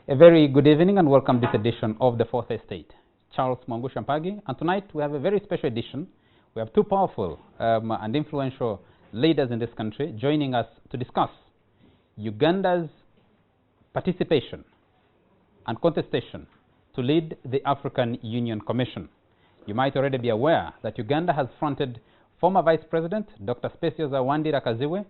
A very good evening and welcome to this edition of the Fourth Estate. Charles Mwangu Shampagi, and tonight we have a very special edition. We have two powerful and influential leaders in this country joining us to discuss Uganda's participation and contestation to lead the African Union Commission. You might already be aware that Uganda has fronted former Vice President Dr. Specioza Wandira Kazibwe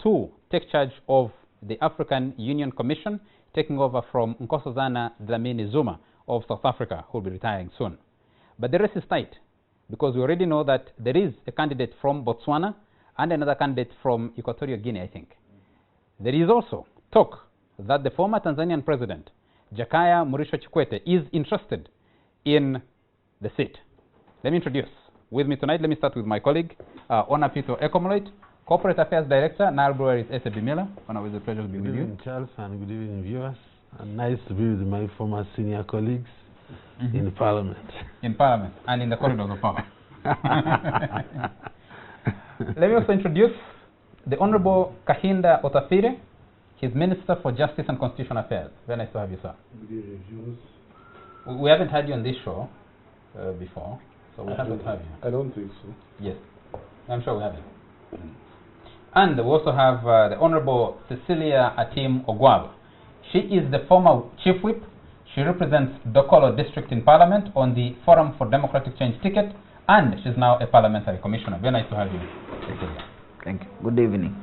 to take charge of the African Union Commission, taking over from Nkosazana Dlamini Zuma of South Africa, who will be retiring soon. But the race is tight, because we already know that there is a candidate from Botswana and another candidate from Equatorial Guinea, I think. There is also talk that the former Tanzanian president, Jakaya Mrisho Kikwete, is interested in the seat. Let me introduce. With me tonight, let me start with my colleague, Onafiire Ekomoloit, Corporate Affairs Director, Nile Breweries, S.A.B. Miller. Always a pleasure to be with you. Good evening, Charles, and good evening, viewers. And nice to be with my former senior colleagues in Parliament. In Parliament and in the corridors of power. Let me also introduce the Honorable Kahinda Otafiire. He's Minister for Justice and Constitutional Affairs. Very nice to have you, sir. Good evening, viewers. We haven't had you on this show before, so we're happy to have you. I don't think so. Yes, I'm sure we haven't. And we also have the Honorable Cecilia Ogwal. She is the former Chief Whip. She represents Dokolo District in Parliament on the Forum for Democratic Change ticket, and she's now a parliamentary commissioner. Very nice to have you, Cecilia. Thank you. Good evening.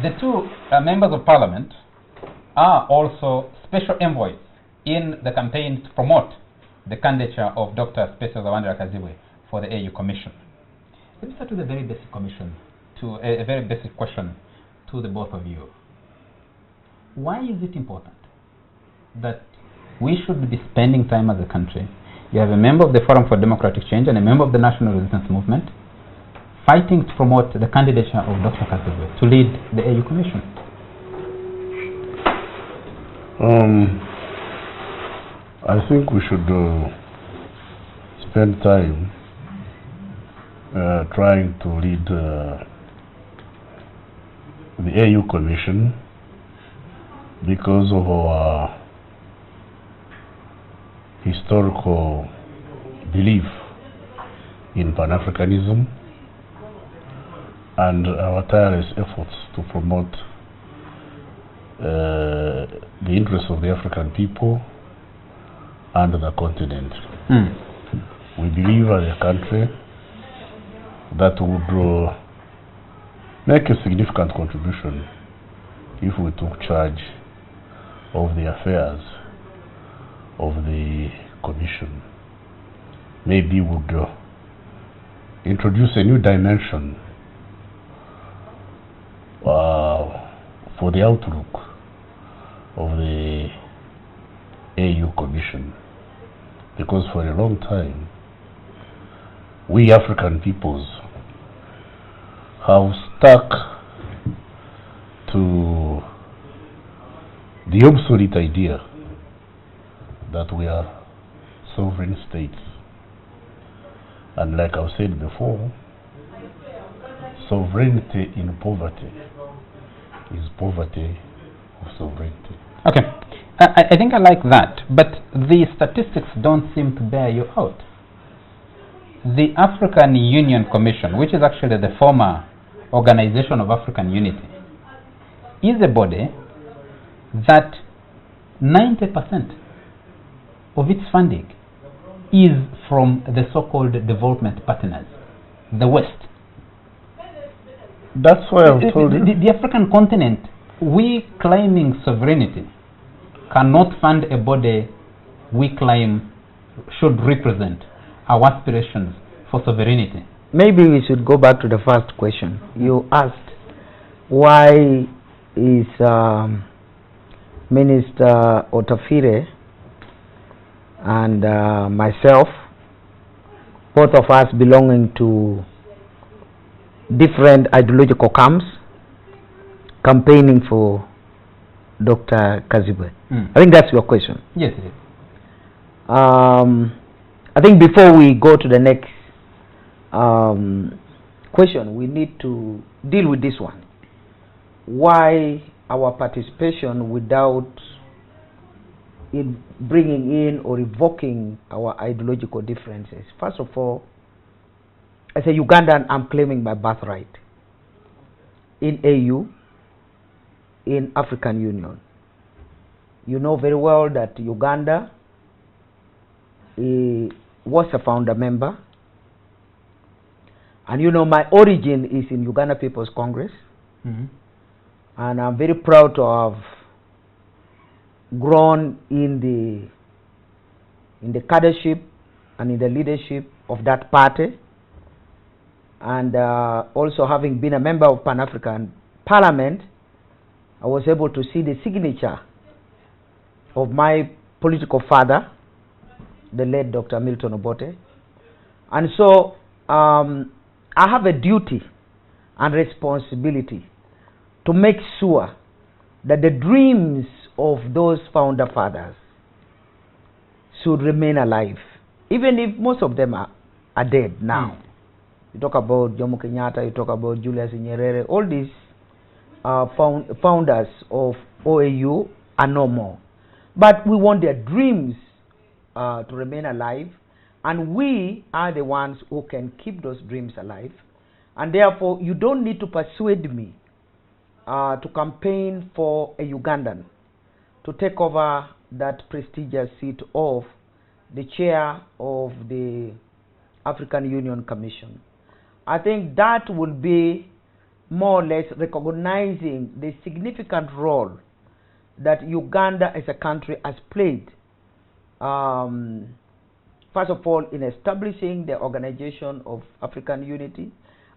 The two members of Parliament are also special envoys in the campaign to promote the candidature of Dr. Specioza Wandira Kazibwe for the AU Commission. Let me start with a very basic a very basic question to the both of you. Why is it important that we should be spending time as a country? You have a member of the Forum for Democratic Change and a member of the National Resistance Movement fighting to promote the candidature of Dr. Kazibwe to lead the AU Commission. I think we should spend time trying to lead the AU Commission because of our historical belief in Panafricanism and our tireless efforts to promote the interests of the African people and the continent. We believe as a country that would make a significant contribution if we took charge of the affairs of the Commission. Maybe would introduce a new dimension for the outlook of the AU Commission, because for a long time we African peoples have stuck to the obsolete idea that we are sovereign states. And like I've said before, sovereignty in poverty is poverty of sovereignty. Okay, I think I like that, but the statistics don't seem to bear you out. The African Union Commission, which is actually the former Organization of African Unity, is a body that 90% of its funding is from the so-called development partners, the West. That's why I've told you. The African continent, we claiming sovereignty, cannot fund a body we claim should represent our aspirations for sovereignty. Maybe we should go back to the first question. You asked why is Minister Otafiire and myself, both of us belonging to different ideological camps, campaigning for Dr. Kazibwe. I think that's your question. Yes, it is. I think before we go to the next question, we need to deal with this one. Why our participation without in bringing in or evoking our ideological differences. First of all, as a Ugandan, I'm claiming my birthright in AU, in African Union. You know very well that Uganda was a founder member, and you know my origin is in Uganda People's Congress, and I'm very proud to have grown in the cadreship and in the leadership of that party, and also having been a member of Pan-African Parliament, I was able to see the signature of my political father, the late Dr. Milton Obote. And so I have a duty and responsibility to make sure that the dreams of those founder fathers should remain alive, even if most of them are dead now. You talk about Jomo Kenyatta, you talk about Julius Nyerere, all these founders of OAU are no more. But we want their dreams to remain alive, and we are the ones who can keep those dreams alive. And therefore, you don't need to persuade me to campaign for a Ugandan to take over that prestigious seat of the chair of the African Union Commission. I think that will be more or less recognizing the significant role that Uganda as a country has played, first of all, in establishing the Organization of African Unity,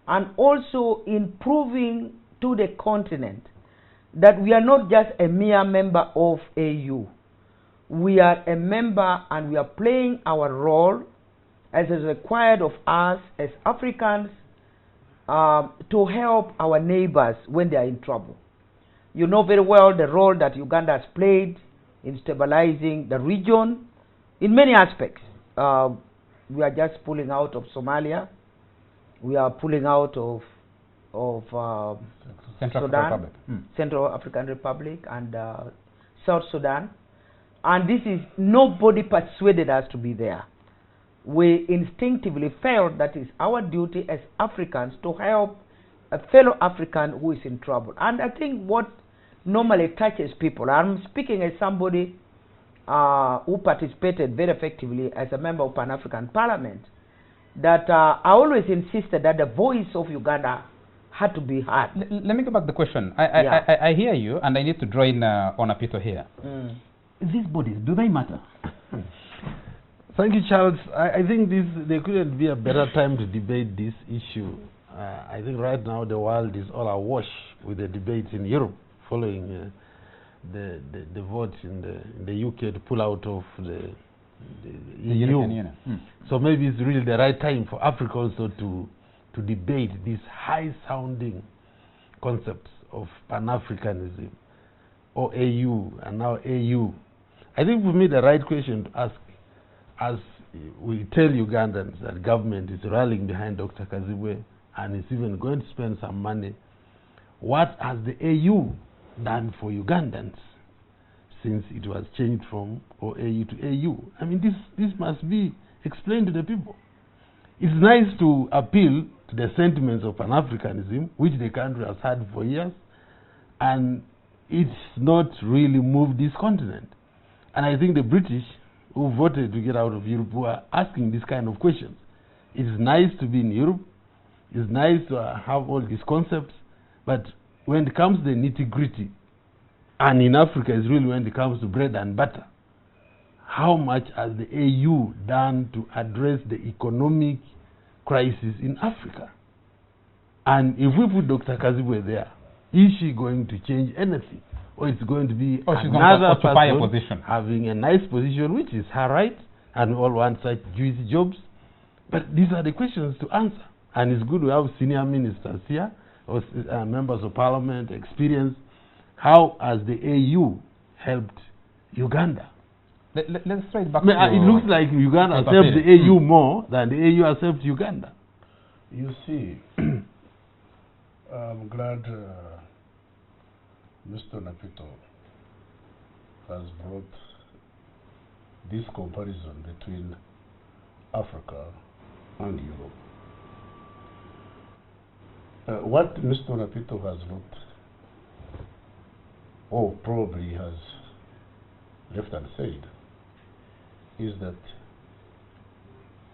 and also in proving to the continent that we are not just a mere member of AU. We are a member, and we are playing our role as is required of us as Africans to help our neighbors when they are in trouble. You know very well the role that Uganda has played in stabilizing the region in many aspects. We are just pulling out of Somalia. We are pulling out of Sudan, Central African Republic, and South Sudan. And this is, nobody persuaded us to be there. We instinctively felt that it's our duty as Africans to help a fellow African who is in trouble. And I think what normally touches people, I'm speaking as somebody who participated very effectively as a member of Pan-African Parliament, that I always insisted that the voice of Uganda had to be heard. Let me go back to the question. I hear you, and I need to draw in Onapito here. These bodies, do they matter? Thank you, Charles. I think there couldn't be a better time to debate this issue. I think right now the world is all awash with the debates in Europe following the vote in the UK to pull out of the EU. European Union. So maybe it's really the right time for Africa also to debate these high-sounding concepts of Pan-Africanism, or AU, and now AU. I think for me the right question to ask, as we tell Ugandans that government is rallying behind Dr. Kazibwe and is even going to spend some money, what has the AU done for Ugandans since it was changed from OAU to AU? I mean, this must be explained to the people. It's nice to appeal to the sentiments of Pan-Africanism, which the country has had for years, and it's not really moved this continent. And I think the British, who voted to get out of Europe, who are asking this kind of questions. It's nice to be in Europe, it's nice to have all these concepts, but when it comes to the nitty-gritty, and in Africa it's really when it comes to bread and butter, how much has the AU done to address the economic crisis in Africa? And if we put Dr. Kazibwe there, is she going to change anything? Or it's going to be another person having a nice position, which is her right, and we all want such juicy jobs. But these are the questions to answer. And it's good to have senior ministers here, or members of parliament, experience. How has the AU helped Uganda? Let's straight back to it looks like Uganda has helped the AU more than the AU has helped Uganda. You see, I'm glad Mr. Napito has brought this comparison between Africa and Europe. What Mr. Napito has not, or probably has left unsaid, is that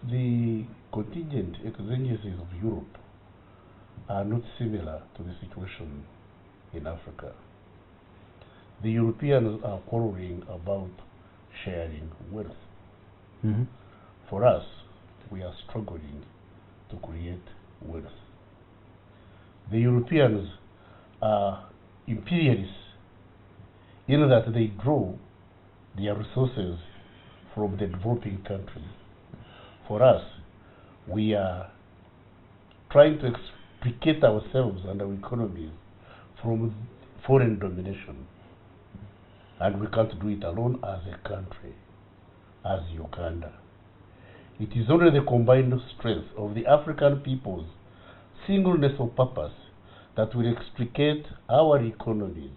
the contingent exigencies of Europe are not similar to the situation in Africa. The Europeans are quarreling about sharing wealth. Mm-hmm. For us, we are struggling to create wealth. The Europeans are imperialists in that they draw their resources from the developing countries. For us, we are trying to extricate ourselves and our economies from foreign domination. And we can't do it alone as a country, as Uganda. It is only the combined strength of the African peoples, singleness of purpose, that will extricate our economies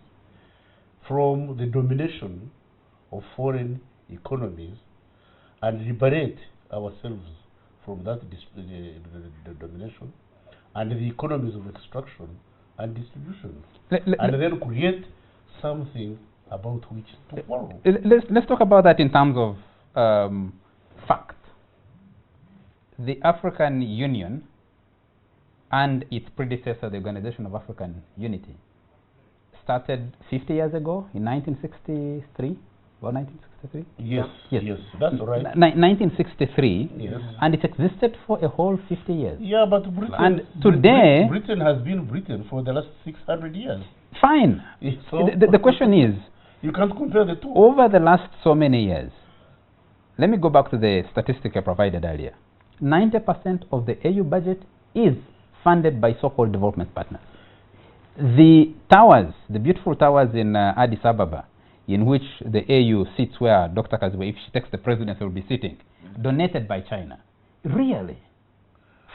from the domination of foreign economies and liberate ourselves from that the domination and the economies of extraction and distribution, and then create something about which to follow. Let's talk about that in terms of fact. The African Union and its predecessor, the Organization of African Unity, started 50 years ago in 1963, or 1963? Yes, yes, that's right. 1963, yes. And it existed for a whole 50 years. Yeah, but Britain, and today, Britain has been Britain for the last 600 years. Fine. So the question is, you can't compare the two. Over the last so many years, let me go back to the statistic I provided earlier. 90% of the AU budget is funded by so-called development partners. The towers, the beautiful towers in Addis Ababa, in which the AU sits where Dr. Kazibwe, if she takes the presidency, will be sitting, donated by China. Really,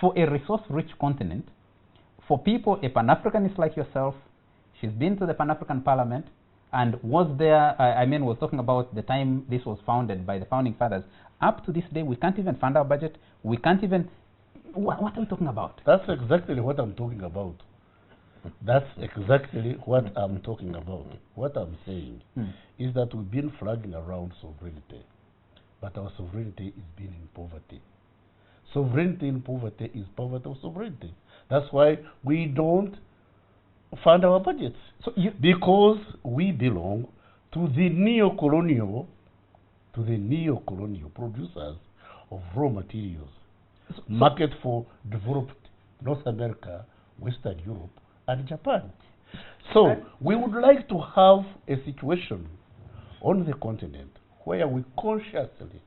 for a resource-rich continent, for people, a Pan-Africanist like yourself, she's been to the Pan-African Parliament and was there, was talking about the time this was founded by the founding fathers. Up to this day, we can't even fund our budget. We can't even, what are we talking about? That's exactly what I'm talking about. That's exactly what I'm talking about. What I'm saying is that we've been flagging around sovereignty, but our sovereignty is being in poverty. Sovereignty in poverty is poverty of sovereignty. That's why we don't fund our budgets. Because we belong to the neocolonial producers of raw materials, market for developed North America, Western Europe, and Japan. So we would like to have a situation on the continent where we consciously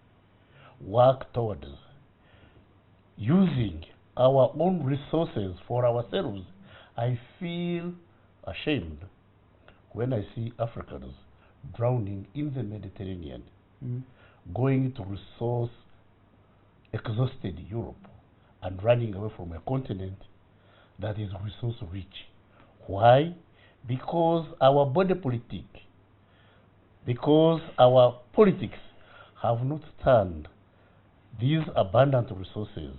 work towards using our own resources for ourselves. I feel ashamed when I see Africans drowning in the Mediterranean, going to resource exhausted Europe and running away from a continent that is resource rich. Why? Because our body politic, because our politics have not turned these abundant resources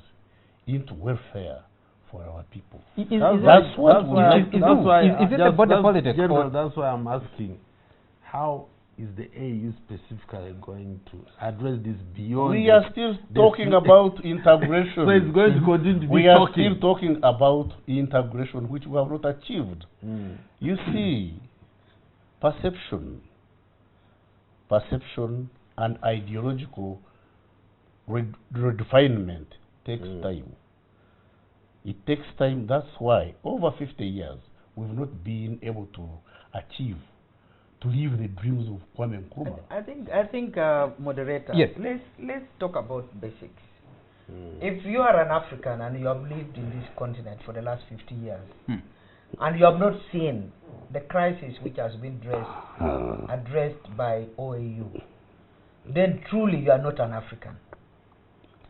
into welfare for our people. That's why I'm asking, how is the AU specifically going to address this beyond? We are still talking about integration. So it's going to continue to be we are still talking about integration, which we have not achieved. You see, perception and ideological redefinement takes time. It takes time. That's why over 50 years we've not been able to achieve, to live the dreams of Kwame Nkrumah. I think, moderator. Yes. Let's talk about basics. If you are an African and you have lived in this continent for the last 50 years, and you have not seen the crisis which has been addressed by OAU, then truly you are not an African.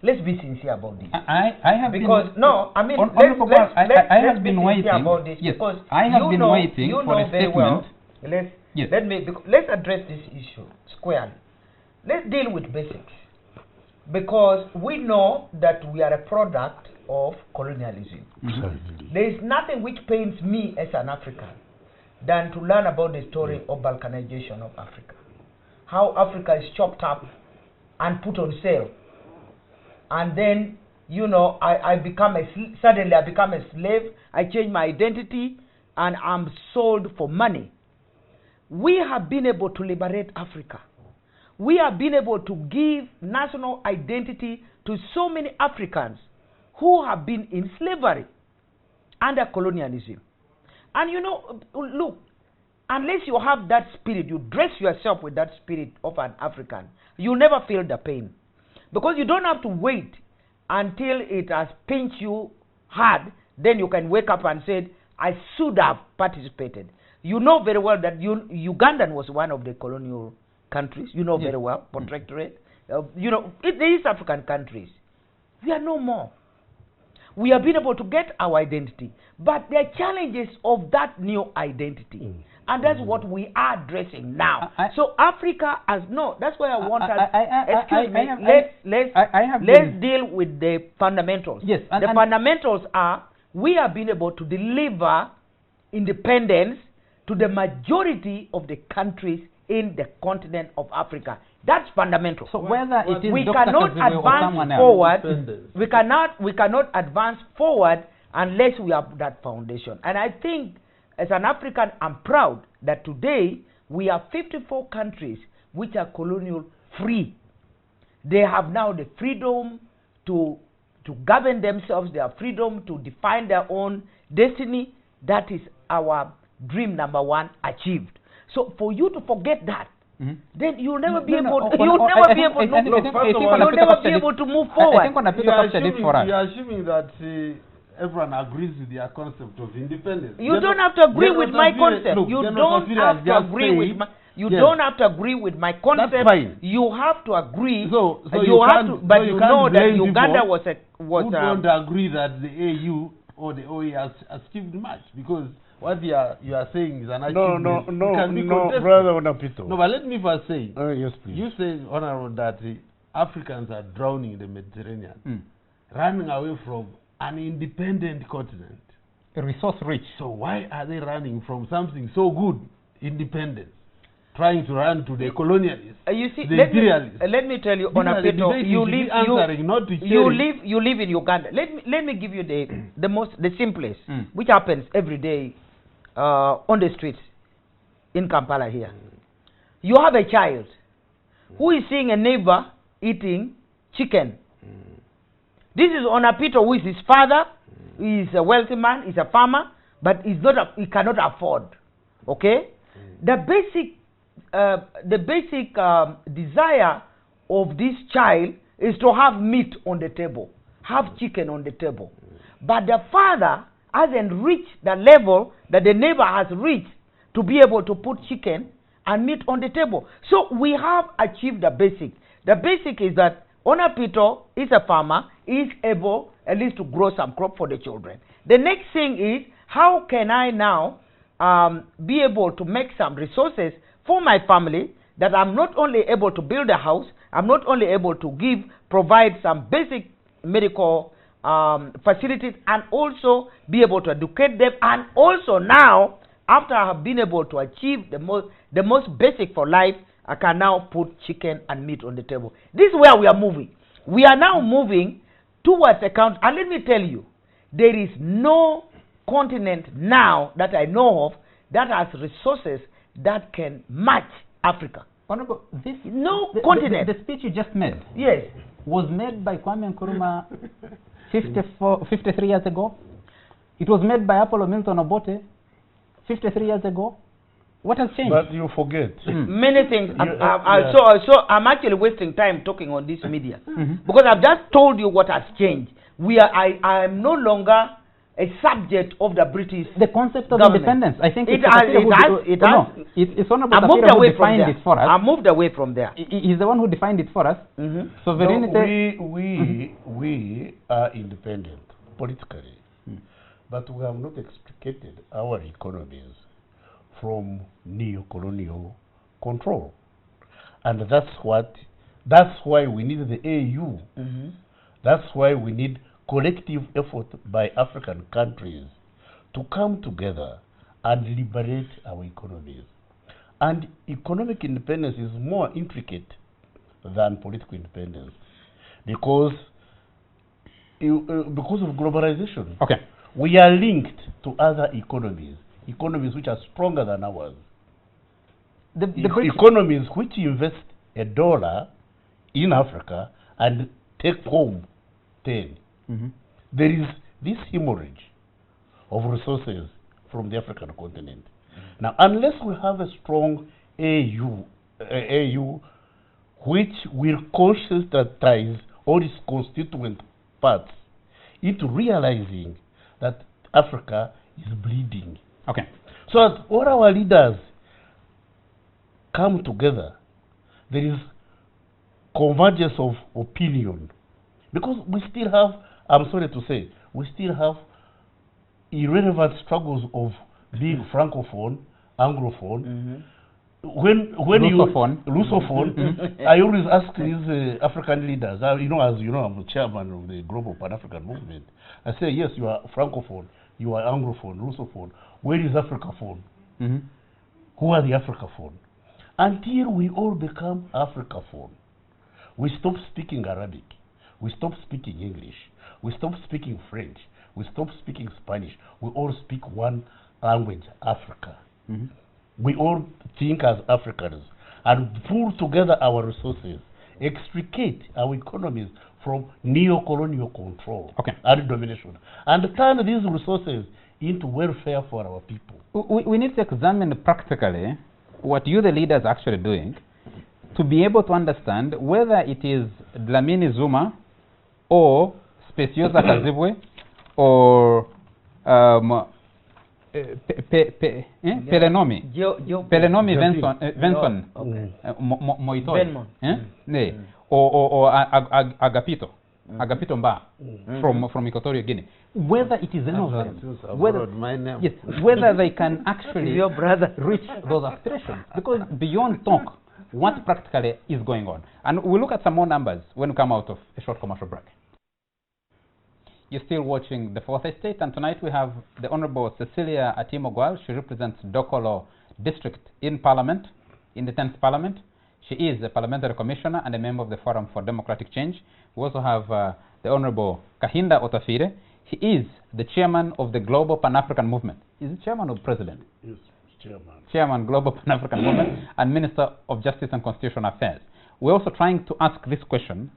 Let's be sincere about this. I have because been, no, I mean, I have been waiting about this, yes, because I have been waiting for a very statement. Well, yes. let's address this issue squarely. let's deal with basics. Because we know that we are a product of colonialism. There is nothing which pains me as an African than to learn about the story of balkanization of Africa. How Africa is chopped up and put on sale. And then, you know, suddenly I become a slave, I change my identity, and I'm sold for money. We have been able to liberate Africa. We have been able to give national identity to so many Africans who have been in slavery under colonialism. And you know, look, unless you have that spirit, you dress yourself with that spirit of an African, you never feel the pain. Because you don't have to wait until it has pinched you hard, then you can wake up and say, I should have participated. You know very well that Ugandan was one of the colonial countries, you know very well, protectorate. You know, the East African countries, we are no more. We have been able to get our identity, but there are challenges of that new identity. And that's what we are addressing now. So Africa has that's why I want let's deal with the fundamentals. Yes, the fundamentals are, we have been able to deliver independence to the majority of the countries in the continent of Africa. That's fundamental. So whether it is we Dr. cannot Kazibwe or someone advance else, forward. We cannot advance forward unless we have that foundation. And I think, as an African, I'm proud that today we have 54 countries which are colonial free. They have now the freedom to govern themselves. They have freedom to define their own destiny. That is our dream number one achieved. So for you to forget that, then you'll never be able to move forward. I think on a bigger picture this for us. You are assuming that everyone agrees with your concept of independence. You don't have to agree with my concept. You don't have to agree with my. You don't have to agree with my concept. That's fine. You have to agree. So you have to, but you know that Uganda was who don't agree that the AU or the OE has achieved much, because what you are saying is an achievement. No, brother Onapito. No, but let me first say. Yes, please. You say, Honorable, that Africans are drowning in the Mediterranean, running away from an independent continent. Resource rich. So why are they running from something so good, independence, trying to run to the colonialists, you see, the imperialists? Let me tell you, Onapito, you live in Uganda. Let me give you the simplest, which happens every day on the streets in Kampala here. You have a child who is seeing a neighbor eating chicken. This is Onapito, who is his father. He is a wealthy man, he's a farmer, but he cannot afford. Okay? The basic desire of this child is to have meat on the table, have chicken on the table. But the father hasn't reached the level that the neighbor has reached to be able to put chicken and meat on the table. So we have achieved the basic. The basic is that Onapito is a farmer, is able at least to grow some crop for the children. The next thing is, how can I now be able to make some resources for my family, that I'm not only able to build a house, I'm not only able to provide some basic medical facilities, and also be able to educate them, and also now, after I have been able to achieve the most basic for life, I can now put chicken and meat on the table. This is where we are moving. We are now moving towards a country, and let me tell you, there is no continent now that I know of that has resources that can match Africa. Honorable, continent. The speech you just made, yes, was made by Kwame Nkrumah 53 years ago. It was made by Apollo Milton Obote 53 years ago. What has changed? But you forget. Many things. So I'm actually wasting time talking on this media because I've just told you what has changed. I am no longer a subject of the British the concept of government. Independence. I think it's Honorable I moved away from defined there. it for us. I moved away from there. He's the one who defined it for us. Sovereignty. We are independent politically, but we have not extricated our economies from neo-colonial control, and that's what That's why we need the AU. That's why we need collective effort by African countries to come together and liberate our economies. And economic independence is more intricate than political independence because of globalization. Okay. We are linked to other economies which are stronger than ours. Economies which invest $1 in Africa and take home 10. There is this hemorrhage of resources from the African continent. Now, unless we have a strong AU which will conscientize all its constituent parts into realizing that Africa is bleeding. Okay. So as all our leaders come together, there is convergence of opinion. Because we still have, I'm sorry to say, we still have irrelevant struggles of being Francophone, Anglophone. When Lusophone, I always ask these African leaders, as you know, I'm the chairman of the Global Pan-African Movement. I say, yes, you are Francophone, you are Anglophone, Lusophone. Where is Africaphone? Who are the Africaphone? Until we all become Africaphone, we stop speaking Arabic, we stop speaking English, we stop speaking French, we stop speaking Spanish. We all speak one language, Africa. We all think as Africans and pull together our resources, extricate our economies from neo-colonial control and domination, and turn these resources into welfare for our people. We need to examine practically what you, the leaders, are actually doing to be able to understand whether it is Dlamini Zuma or Specioza Kazibwe or Pelenomi Venson Moitoi or Agapito Mba from Equatorial Guinea, whether it is any of them, whether they can actually reach those aspirations, because beyond talk, what practically is going on. And we'll look at some more numbers when we come out of a short commercial break. You're still watching The Fourth Estate, and tonight we have the Honorable Cecilia Ogwal. She represents Dokolo District in Parliament, in the 10th Parliament. She is a parliamentary commissioner and a member of the Forum for Democratic Change. We also have the Honorable Kahinda Otafiire. He is the chairman of the Global Pan-African Movement. Is he chairman or president? Yes, chairman. Chairman, Global Pan-African Movement, and Minister of Justice and Constitutional Affairs. We're also trying to ask this question: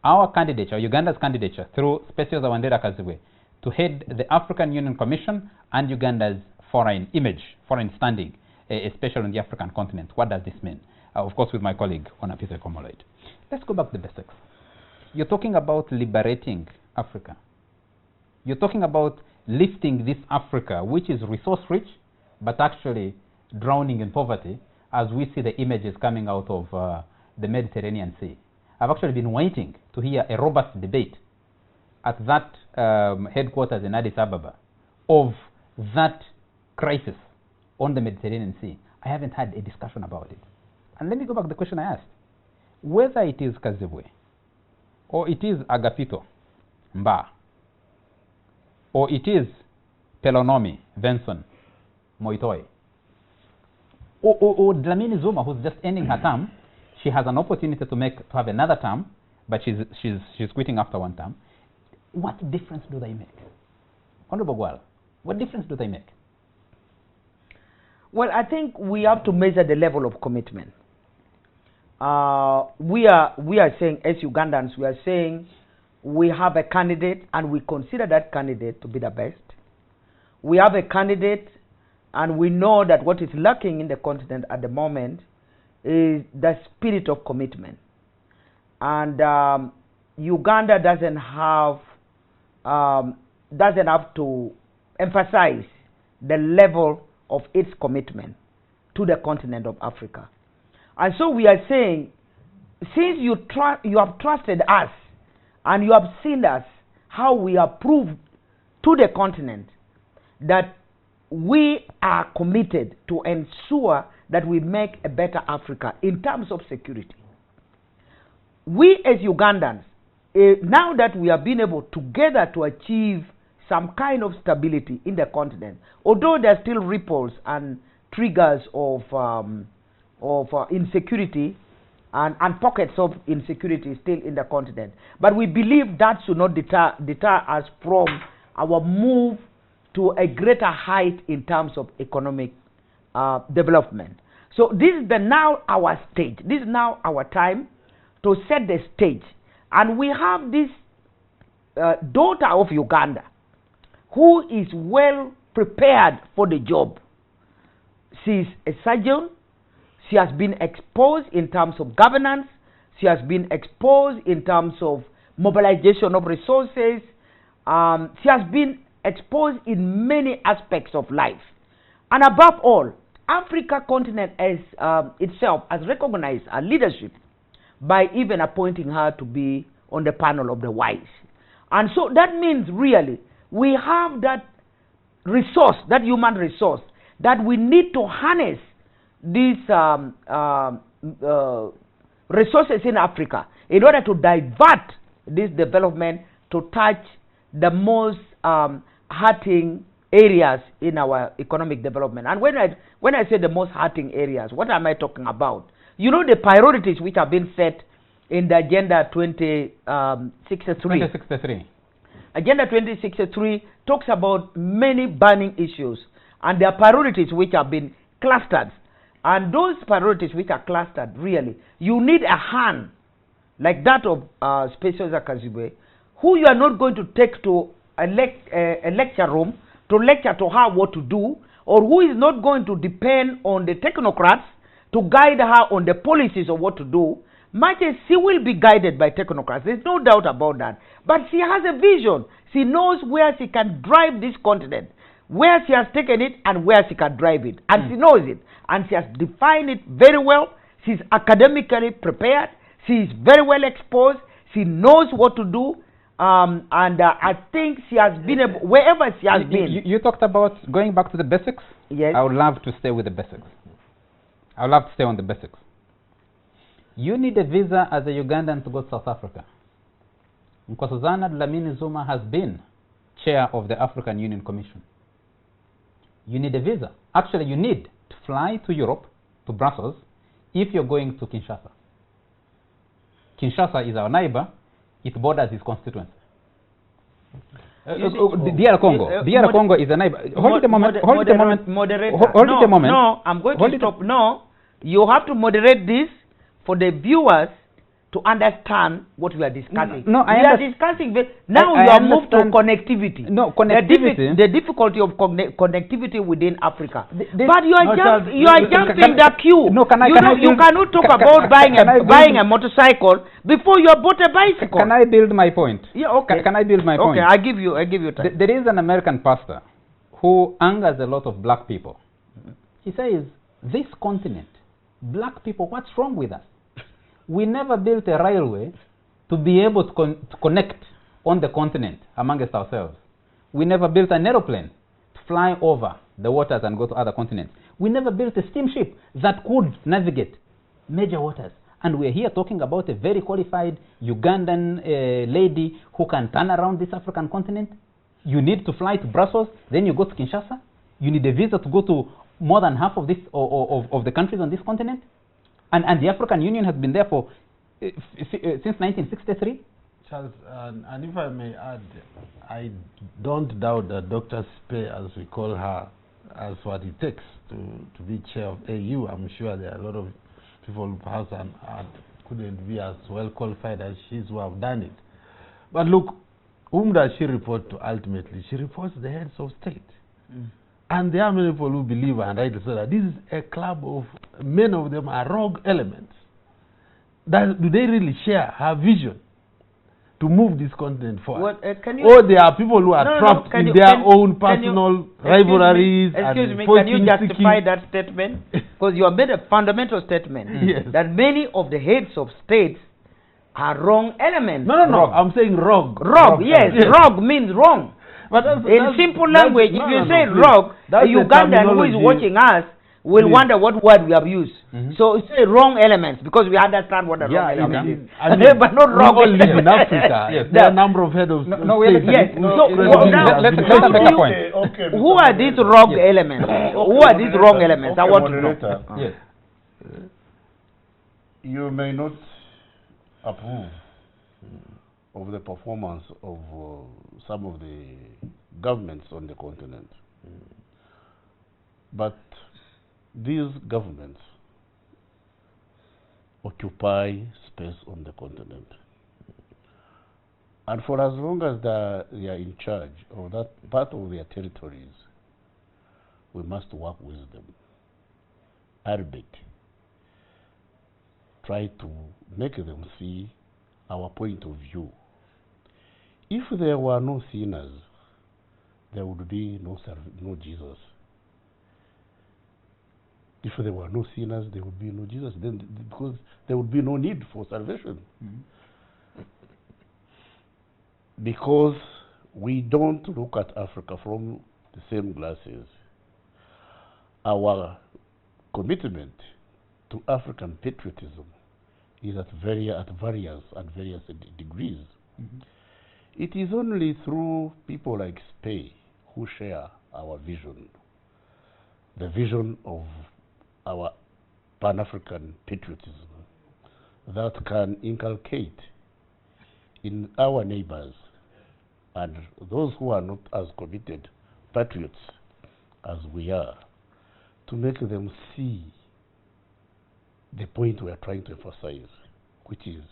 our candidature, Uganda's candidature, through Specioza Wandira Kazibwe, to head the African Union Commission and Uganda's foreign image, foreign standing, especially on the African continent. What does this mean? Of course, with my colleague, Otafiire. Let's go back to the basics. You're talking about liberating Africa. You're talking about lifting this Africa, which is resource-rich, but actually drowning in poverty, as we see the images coming out of the Mediterranean Sea. I've actually been waiting to hear a robust debate at that headquarters in Addis Ababa of that crisis on the Mediterranean Sea. I haven't had a discussion about it. And let me go back to the question I asked. Whether it is Kazibwe, or it is Agapito Mba, or it is Pelonomi Venson Moitoi, or Dlamini Zuma, who's just ending her term, she has an opportunity to have another term, but she's quitting after one term. What difference do they make? Honorable Ogwal, what difference do they make? Well, I think we have to measure the level of commitment. We are saying, as Ugandans, we are saying we have a candidate and we consider that candidate to be the best. We have a candidate and we know that what is lacking in the continent at the moment is the spirit of commitment. And Uganda doesn't have to emphasize the level of its commitment to the continent of Africa. And so we are saying, since you have trusted us and you have seen us, how we have proved to the continent that we are committed to ensure that we make a better Africa in terms of security. we as Ugandans, now that we have been able together to achieve some kind of stability in the continent, although there are still ripples and triggers of insecurity and pockets of insecurity still in the continent. But we believe that should not deter us from our move to a greater height in terms of economic development. So this is now our stage. This is now our time to set the stage. And we have this daughter of Uganda who is well prepared for the job. She is a surgeon. She has been exposed in terms of governance. She has been exposed in terms of mobilization of resources. She has been exposed in many aspects of life. And above all, Africa continent as itself has recognized her leadership by even appointing her to be on the panel of the wise. And so that means really we have that resource, that human resource, that we need to harness these resources in Africa in order to divert this development to touch the most hurting areas in our economic development. And when I say the most hurting areas, what am I talking about? You know, the priorities which have been set in the Agenda 2063. Agenda 2063 talks about many burning issues, and there are priorities which have been clustered. And those priorities which are clustered, really, you need a hand like that of Specioza Kazibwe, who you are not going to take to a lecture room to lecture to her what to do, or who is not going to depend on the technocrats to guide her on the policies of what to do. Much as she will be guided by technocrats, there's no doubt about that. But she has a vision. She knows where she can drive this continent, where she has taken it and where she can drive it. And she knows it. And she has defined it very well. She's academically prepared. She is very well exposed. She knows what to do. I think she has been able, wherever she has been. You talked about going back to the basics. Yes. I would love to stay with the basics. I would love to stay on the basics. You need a visa as a Ugandan to go to South Africa. Nkosazana Dlamini Zuma has been chair of the African Union Commission. You need a visa. Actually, you need to fly to Europe, to Brussels, if you're going to Kinshasa. Kinshasa is our neighbor. It borders his constituency. DR Congo is a neighbor. Hold it a moment. No, I'm going to stop. No, you have to moderate this for the viewers to understand what we are discussing. No, we are discussing now. You are moved to connectivity. No, connectivity. The difficulty of connectivity within Africa. But you are jumping the queue. No, you cannot talk about buying a motorcycle before you have bought a bicycle. Can I build my point? Yeah, okay. Can I build my point? Okay, I give you time. There is an American pastor who angers a lot of black people. He says, this continent, black people, what's wrong with us? We never built a railway to be able to connect on the continent amongst ourselves. We never built an aeroplane to fly over the waters and go to other continents. We never built a steamship that could navigate major waters. And we're here talking about a very qualified Ugandan lady who can turn around this African continent. You need to fly to Brussels, then you go to Kinshasa. You need a visa to go to more than half of this of the countries on this continent. And the African Union has been there for since 1963. Charles, and if I may add, I don't doubt that Dr. Spe, as we call her, has what it takes to be chair of AU. I'm sure there are a lot of people who perhaps couldn't be as well qualified as she's who have done it. But look, whom does she report to ultimately? She reports the heads of state. And there are many people who believe, and rightly so, that this is a club of, many of them are rogue elements. Do they really share her vision to move this continent forward? Or there are people who are trapped in their own personal rivalries? Excuse me, can you justify that statement? Because you have made a fundamental statement that many of the heads of states are wrong elements. No, I'm saying rogue. Rogue, yes. Rogue means wrong. But in simple language, if you say rogue, a Ugandan who is watching us will Please. wonder what word we have used. So it's a wrong elements because we understand what the wrong elements is. But not wrong we all live in elements. Africa. Yes. There are a number of head of states. Yes. whose So presidents now, have let's been make elected. a point. Okay, who are these wrong elements? Who are these wrong elements? I want to know. Yes. You may not approve of the performance of some of the governments on the continent. But these governments occupy space on the continent. And for as long as they are in charge of that part of their territories, we must work with them. Albeit, try to make them see our point of view. If there were no sinners, there would be no Jesus. If there were no sinners, there would be no Jesus. Then, because there would be no need for salvation. Because we don't look at Africa from the same glasses. Our commitment to African patriotism is at various degrees. It is only through people like Spey who share our vision, the vision of our Pan-African patriotism, that can inculcate in our neighbors and those who are not as committed patriots as we are, to make them see the point we are trying to emphasize, which is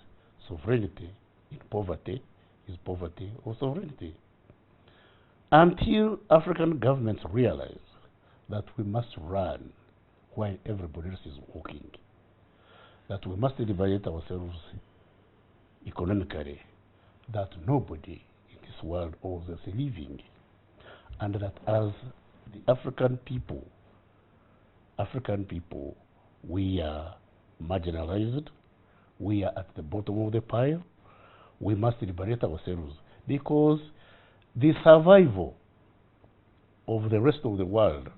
sovereignty in poverty is poverty or sovereignty. Until African governments realize that we must run while everybody else is walking, that we must liberate ourselves economically, that nobody in this world owes us a living, and that as the African people, we are marginalized, we are at the bottom of the pile, we must liberate ourselves, because the survival of the rest of the world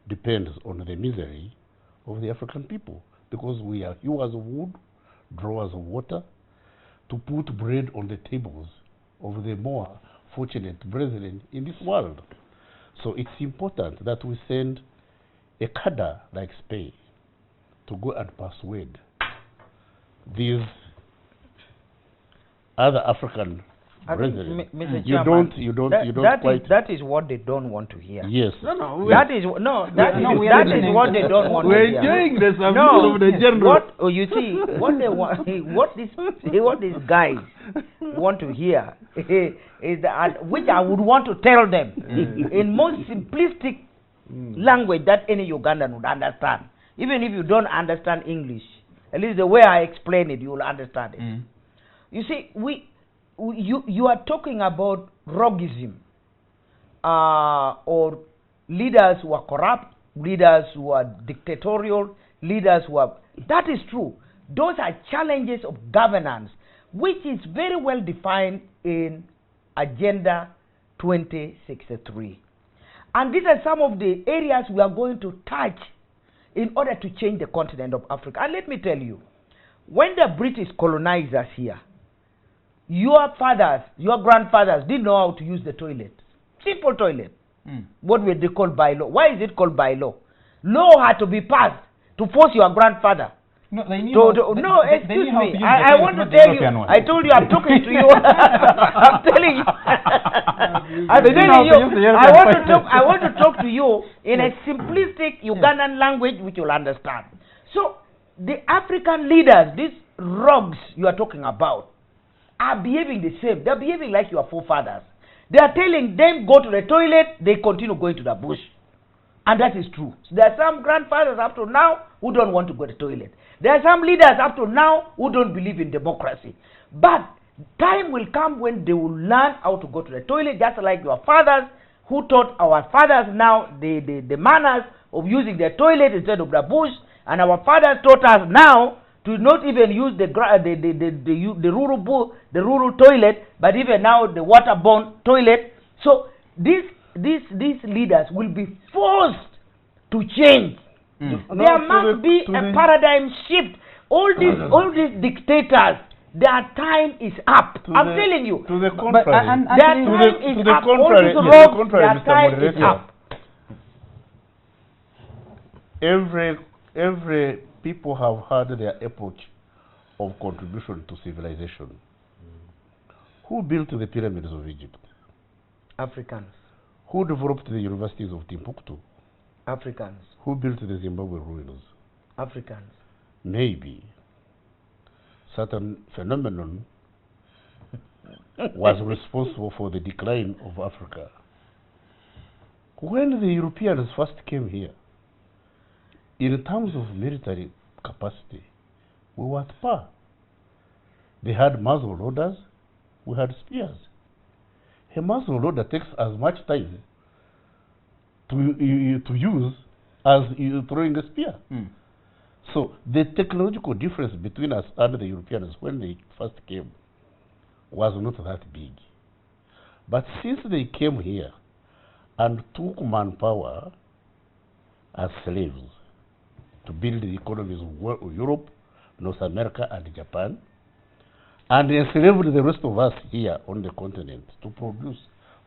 depends on the misery of the African people, because we are hewers of wood, drawers of water, to put bread on the tables of the more fortunate brethren in this world. So it's important that we send a cadre like Spain to go and persuade these other African brethren. Mr. You Chairman, don't quite. that is what they don't want to hear. Yes. That is what they don't want to We're hear. enjoying the submission No, of the general. you see, what they want, what these guys want to hear is that, which I would want to tell them in most simplistic language that any Ugandan would understand. Even if you don't understand English, at least the way I explain it, you will understand it. You see, you are talking about roguism, or leaders who are corrupt, leaders who are dictatorial, leaders who are... That is true. Those are challenges of governance, which is very well defined in Agenda 2063. And these are some of the areas we are going to touch in order to change the continent of Africa. And let me tell you, when the British colonized us here, your fathers, your grandfathers didn't know how to use the toilet. Simple toilet. What were they called by law? Why is it called by law? Law had to be passed to force your grandfather. No, they knew excuse me. I want to tell you. I told you I'm talking to you. I'm telling you. I'm telling you. I want to talk to you in a simplistic Ugandan language which you'll understand. So the African leaders, these rogues you are talking about, are behaving the same. They're behaving like your forefathers. They are telling them go to the toilet, they continue going to the bush. And that is true. So there are some grandfathers up to now who don't want to go to the toilet. There are some leaders up to now who don't believe in democracy. But time will come when they will learn how to go to the toilet, just like your fathers who taught our fathers now the manners of using the toilet instead of the bush. And our fathers taught us now to not even use the rural toilet, but even now the waterborne toilet. So these leaders will be forced to change There must be a paradigm shift. All these dictators, their time is up. I'm telling you. To the contrary. Their time is up. All these rogues, their time is up. Every people have had their epoch of contribution to civilization. Who built the pyramids of Egypt? Africans. Who developed the universities of Timbuktu? Africans. Who built the Zimbabwe ruins? Africans. Maybe certain phenomenon was responsible for the decline of Africa. When the Europeans first came here, in terms of military capacity, we were at par. They had muzzle loaders, we had spears. A muzzle loader takes as much time to use as throwing a spear. So the technological difference between us and the Europeans when they first came was not that big. But since they came here and took manpower as slaves to build the economies of Europe, North America, and Japan, and enslaved the rest of us here on the continent to produce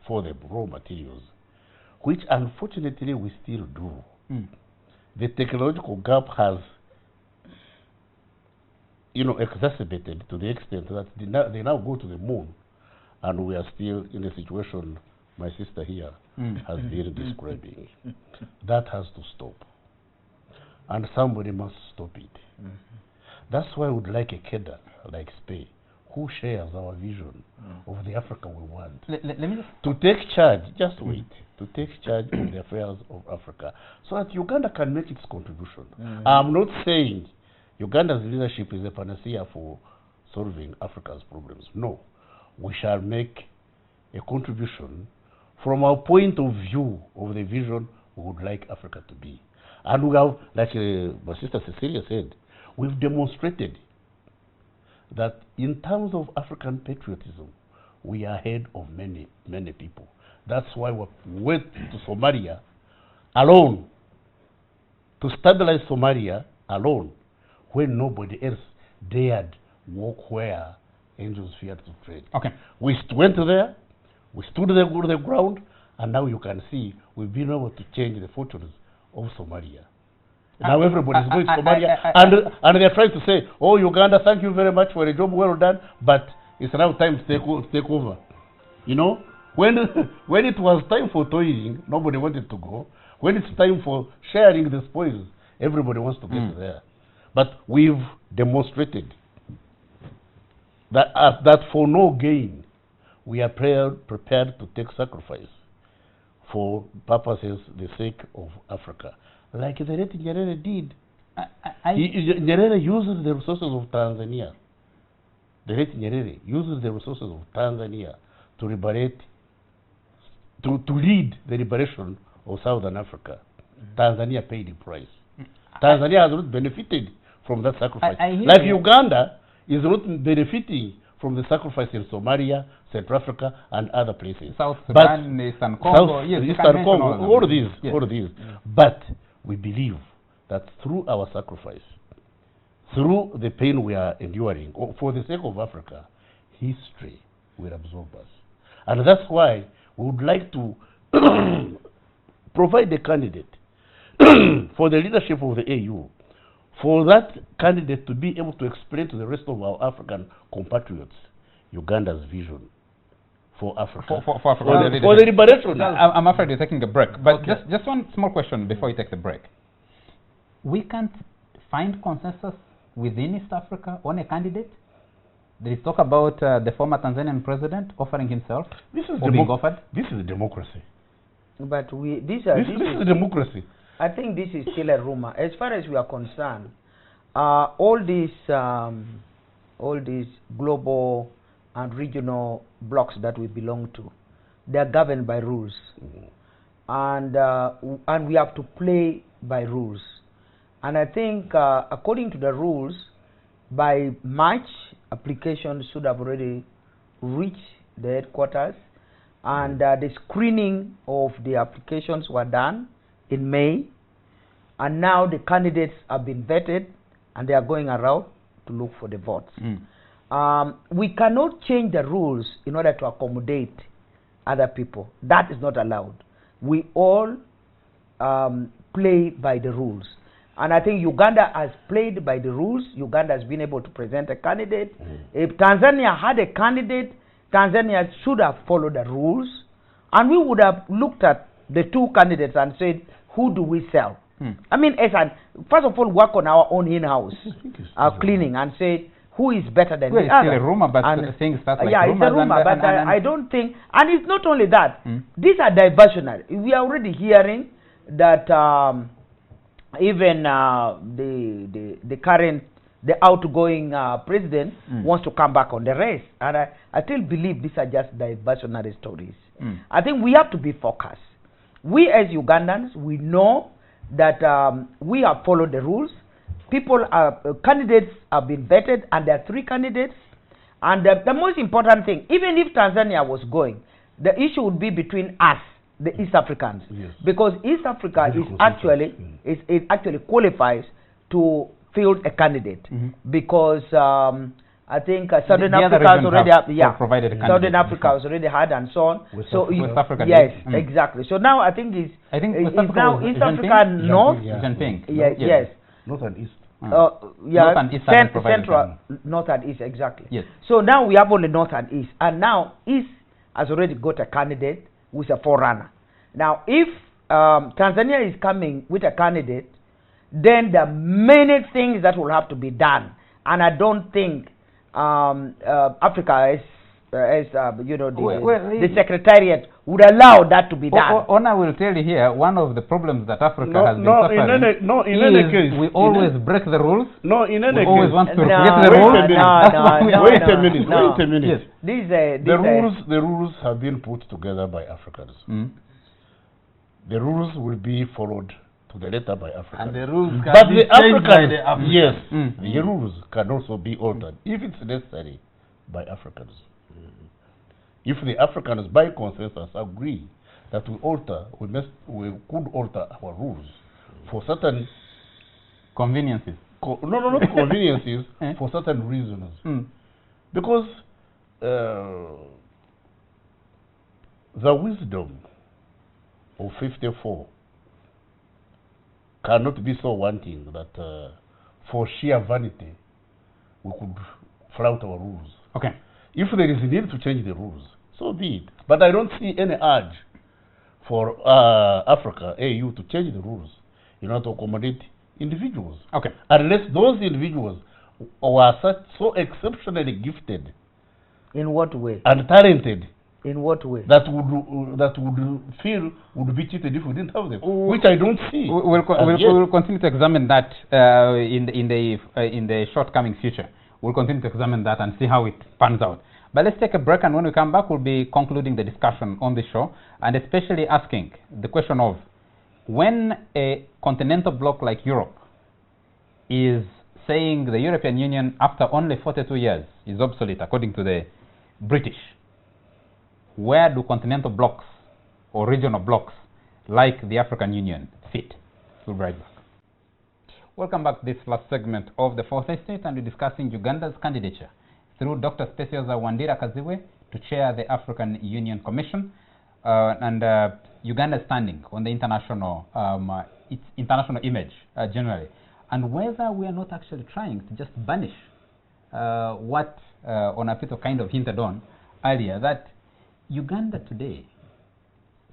for the raw materials, which unfortunately we still do. The technological gap has, exacerbated to the extent that they now go to the moon, and we are still in the situation my sister here has been describing. That has to stop, and somebody must stop it. That's why I would like a cadre like Spain, who shares our vision of the Africa we want, let me to take charge, just wait, to take charge of the affairs of Africa, so that Uganda can make its contribution. I'm not saying Uganda's leadership is a panacea for solving Africa's problems. No, we shall make a contribution from our point of view of the vision we would like Africa to be. And we have, like my sister Cecilia said, we've demonstrated that in terms of African patriotism, we are ahead of many, many people. That's why we went to Somalia alone, to stabilize Somalia alone, when nobody else dared walk where angels feared to tread. Okay. We went there, we stood there on the ground, and now you can see we've been able to change the fortunes of Somalia. Now everybody's going to Somalia, and they're trying to say, oh, Uganda, thank you very much for a job well done, but it's now time to take over. When it was time for toiling, nobody wanted to go. When it's time for sharing the spoils, everybody wants to get there. But we've demonstrated that for no gain, we are prepared to take sacrifice for purposes, the sake of Africa. Like the late Nyerere did. Nyerere used the resources of Tanzania. The late Nyerere used the resources of Tanzania to liberate, to lead the liberation of Southern Africa. Tanzania paid the price. Tanzania has not benefited from that sacrifice. Like Uganda is not benefiting from the sacrifice in Somalia, Central Africa, and other places. South Sudan, Eastern Congo, Eastern Congo, all of these. But we believe that through our sacrifice, through the pain we are enduring, for the sake of Africa, history will absorb us. And that's why we would like to provide a candidate for the leadership of the AU, for that candidate to be able to explain to the rest of our African compatriots Uganda's vision for Africa, for the liberation. I'm afraid you're taking a break, but okay. just one small question before you take the break. We can't find consensus within East Africa on a candidate. There is talk about the former Tanzanian president offering himself, or being offered. This is democracy. But this is democracy. I think this is still a rumor. As far as we are concerned, all these global and regional blocks that we belong to, they are governed by rules, and we have to play by rules. And I think, according to the rules, by March, applications should have already reached the headquarters, and the screening of the applications were done in May, and now the candidates have been vetted, and they are going around to look for the votes. We cannot change the rules in order to accommodate other people. That is not allowed. We all play by the rules. And I think Uganda has played by the rules. Uganda has been able to present a candidate. If Tanzania had a candidate, Tanzania should have followed the rules. And we would have looked at the two candidates and said, who do we sell? I mean, first of all, work on our own in-house cleaning and say, who is better than the other? It's still a rumor, but things start like rumors. Yeah, it's a rumor, but I don't think, and it's not only that. These are diversionary. We are already hearing that even the outgoing president wants to come back on the race, and I still believe these are just diversionary stories. I think we have to be focused. We as Ugandans, we know that we have followed the rules. Candidates have been vetted, and there are 3 candidates. And the most important thing, even if Tanzania was going, the issue would be between us, the East Africans, because East Africa is actually it actually qualifies to field a candidate, because I think Southern Africa has already provided a candidate. Southern Africa has already had, and so on. West Africa, yes, exactly. So now I think it's now East Africa North. Yes. North and East. North and East Central, North and East, exactly. Yes. So now we have only North and East, and now East has already got a candidate who is a forerunner. Now, if Tanzania is coming with a candidate, then there are many things that will have to be done, and I don't think Africa the Secretariat would allow that to be done. I will tell you here, one of the problems that Africa has been suffering in any case, we always break the rules. No, in any case. We always want to create the rules. Wait a minute. Yes. The rules have been put together by Africans. The rules will be followed to the letter by Africans. And the rules can be changed by the Africans. Yes, the rules can also be altered if it's necessary by Africans. If the Africans by consensus agree that we could alter our rules for certain conveniences. Not conveniences, for certain reasons. Because the wisdom of 54 cannot be so wanting that for sheer vanity we could flout our rules. Okay. If there is a need to change the rules, so be it. But I don't see any urge for Africa, AU, to change the rules in order to accommodate individuals. Okay. Unless those individuals are so exceptionally gifted. In what way? And talented. In what way? That would be cheated if we didn't have them, which I don't see. We'll continue to examine that in the short-coming future. We'll continue to examine that and see how it pans out. But let's take a break, and when we come back, we'll be concluding the discussion on the show, and especially asking the question of when a continental bloc like Europe is saying the European Union, after only 42 years, is obsolete, according to the British, where do continental blocs or regional blocs like the African Union fit? We'll be right back. Welcome back to this last segment of the Fourth Estate, and we're discussing Uganda's candidature through Dr. Specioza Wandira Kazibwe to chair the African Union Commission, and Uganda's standing on the international, its international image generally, and whether we are not actually trying to just banish what Onafiire kind of hinted on earlier, that Uganda today,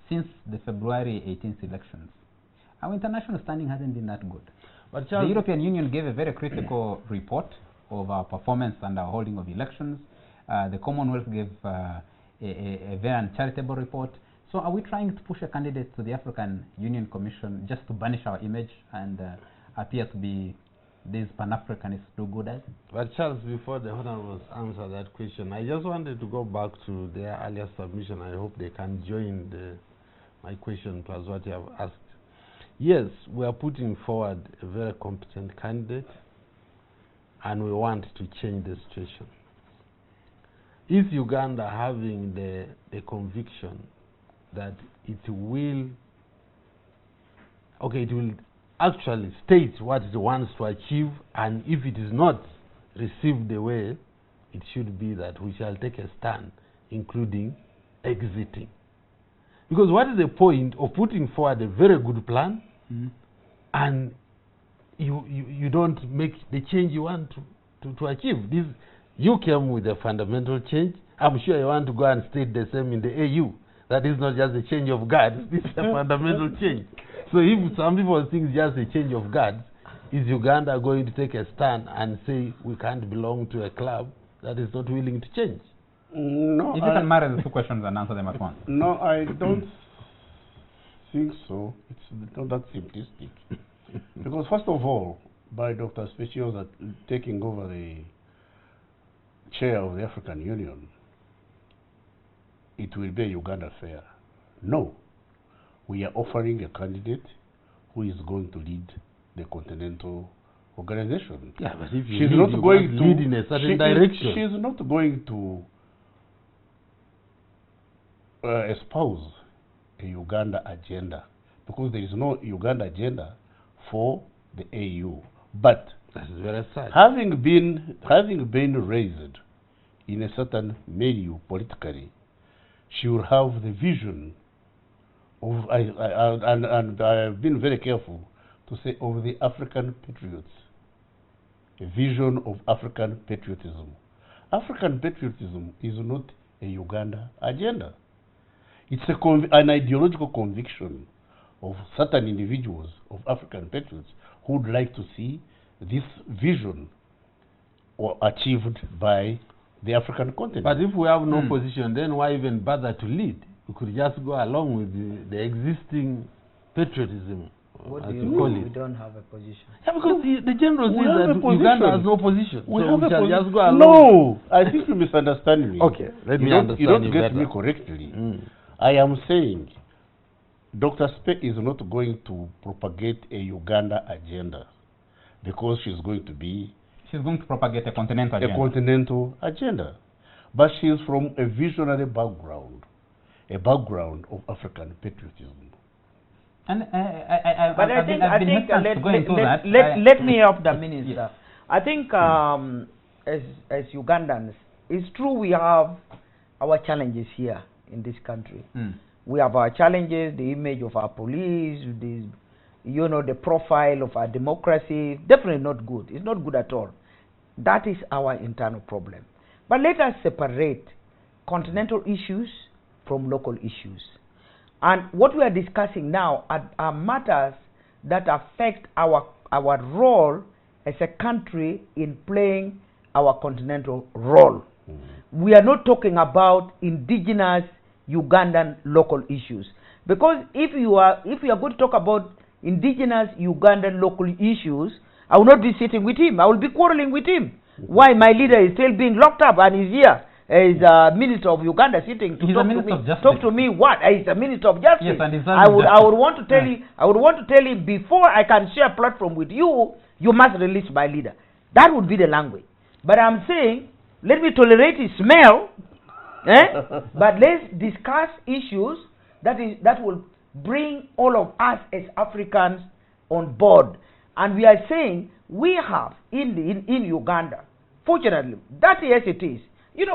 since the February 18th elections, our international standing hasn't been that good. But the European Union gave a very critical report of our performance and our holding of elections. The Commonwealth gave a very uncharitable report. So are we trying to push a candidate to the African Union Commission just to banish our image and appear to be these Pan-Africanists do-gooders? But Charles, before the Honourables answer that question, I just wanted to go back to their earlier submission. I hope they can join my question plus what you have asked. Yes, we are putting forward a very competent candidate, and we want to change the situation. Is Uganda having the conviction that it will actually states what it wants to achieve, and if it is not received the way it should be, that we shall take a stand, including exiting. Because what is the point of putting forward a very good plan and you don't make the change you want to achieve? You came with a fundamental change. I'm sure you want to go and state the same in the AU. That is not just a change of guards, this is a fundamental change. So if some people think it's just a change of guards, is Uganda going to take a stand and say we can't belong to a club that is not willing to change? No. If you can marry the two questions and answer them at once. No, I don't think so. It's not that simplistic. Because first of all, by Dr. Specioza taking over the chair of the African Union, it will be a Uganda affair. No. We are offering a candidate who is going to lead the continental organization. Yeah, but if you she's lead, not you going must to lead in a certain direction. She's not going to espouse a Uganda agenda, because there is no Uganda agenda for the AU. But that is very sad. Having been raised in a certain milieu politically, she will have the vision of, and I have been very careful to say, of the African patriots, a vision of African patriotism. African patriotism is not a Uganda agenda. It's an ideological conviction of certain individuals, of African patriots, who would like to see this vision achieved by the African continent. But if we have no position, then why even bother to lead? We could just go along with the existing patriotism. What as do you you call mean it. we don't have a position? Yeah, because the general We says have that a position. Uganda has no position. We so have we a shall just go along. No, I think you misunderstand me. Okay, let me understand You don't you get better. me correctly. I am saying Dr. Spe is not going to propagate a Uganda agenda, because she's going to propagate a continental agenda. A continental agenda. But she is from a visionary background, a background of African patriotism. And But I think let me help the minister. Yes. I think as Ugandans, it's true we have our challenges here in this country. We have our challenges, the image of our police, the profile of our democracy. Definitely not good. It's not good at all. That is our internal problem. But let us separate continental issues from local issues. And what we are discussing now are matters that affect our role as a country in playing our continental role. We are not talking about indigenous Ugandan local issues. Because if you are going to talk about indigenous Ugandan local issues, I will not be sitting with him. I will be quarreling with him. Why my leader is still being locked up and is here as Minister of Uganda sitting to talk to me? What? He's a Minister of Justice. Yes, and I would want to tell him. I would want to tell him, before I can share a platform with you, you must release my leader. That would be the language. But I'm saying, let me tolerate his smell. But let's discuss issues that will bring all of us as Africans on board. And we are saying we have in Uganda, fortunately, that yes it is.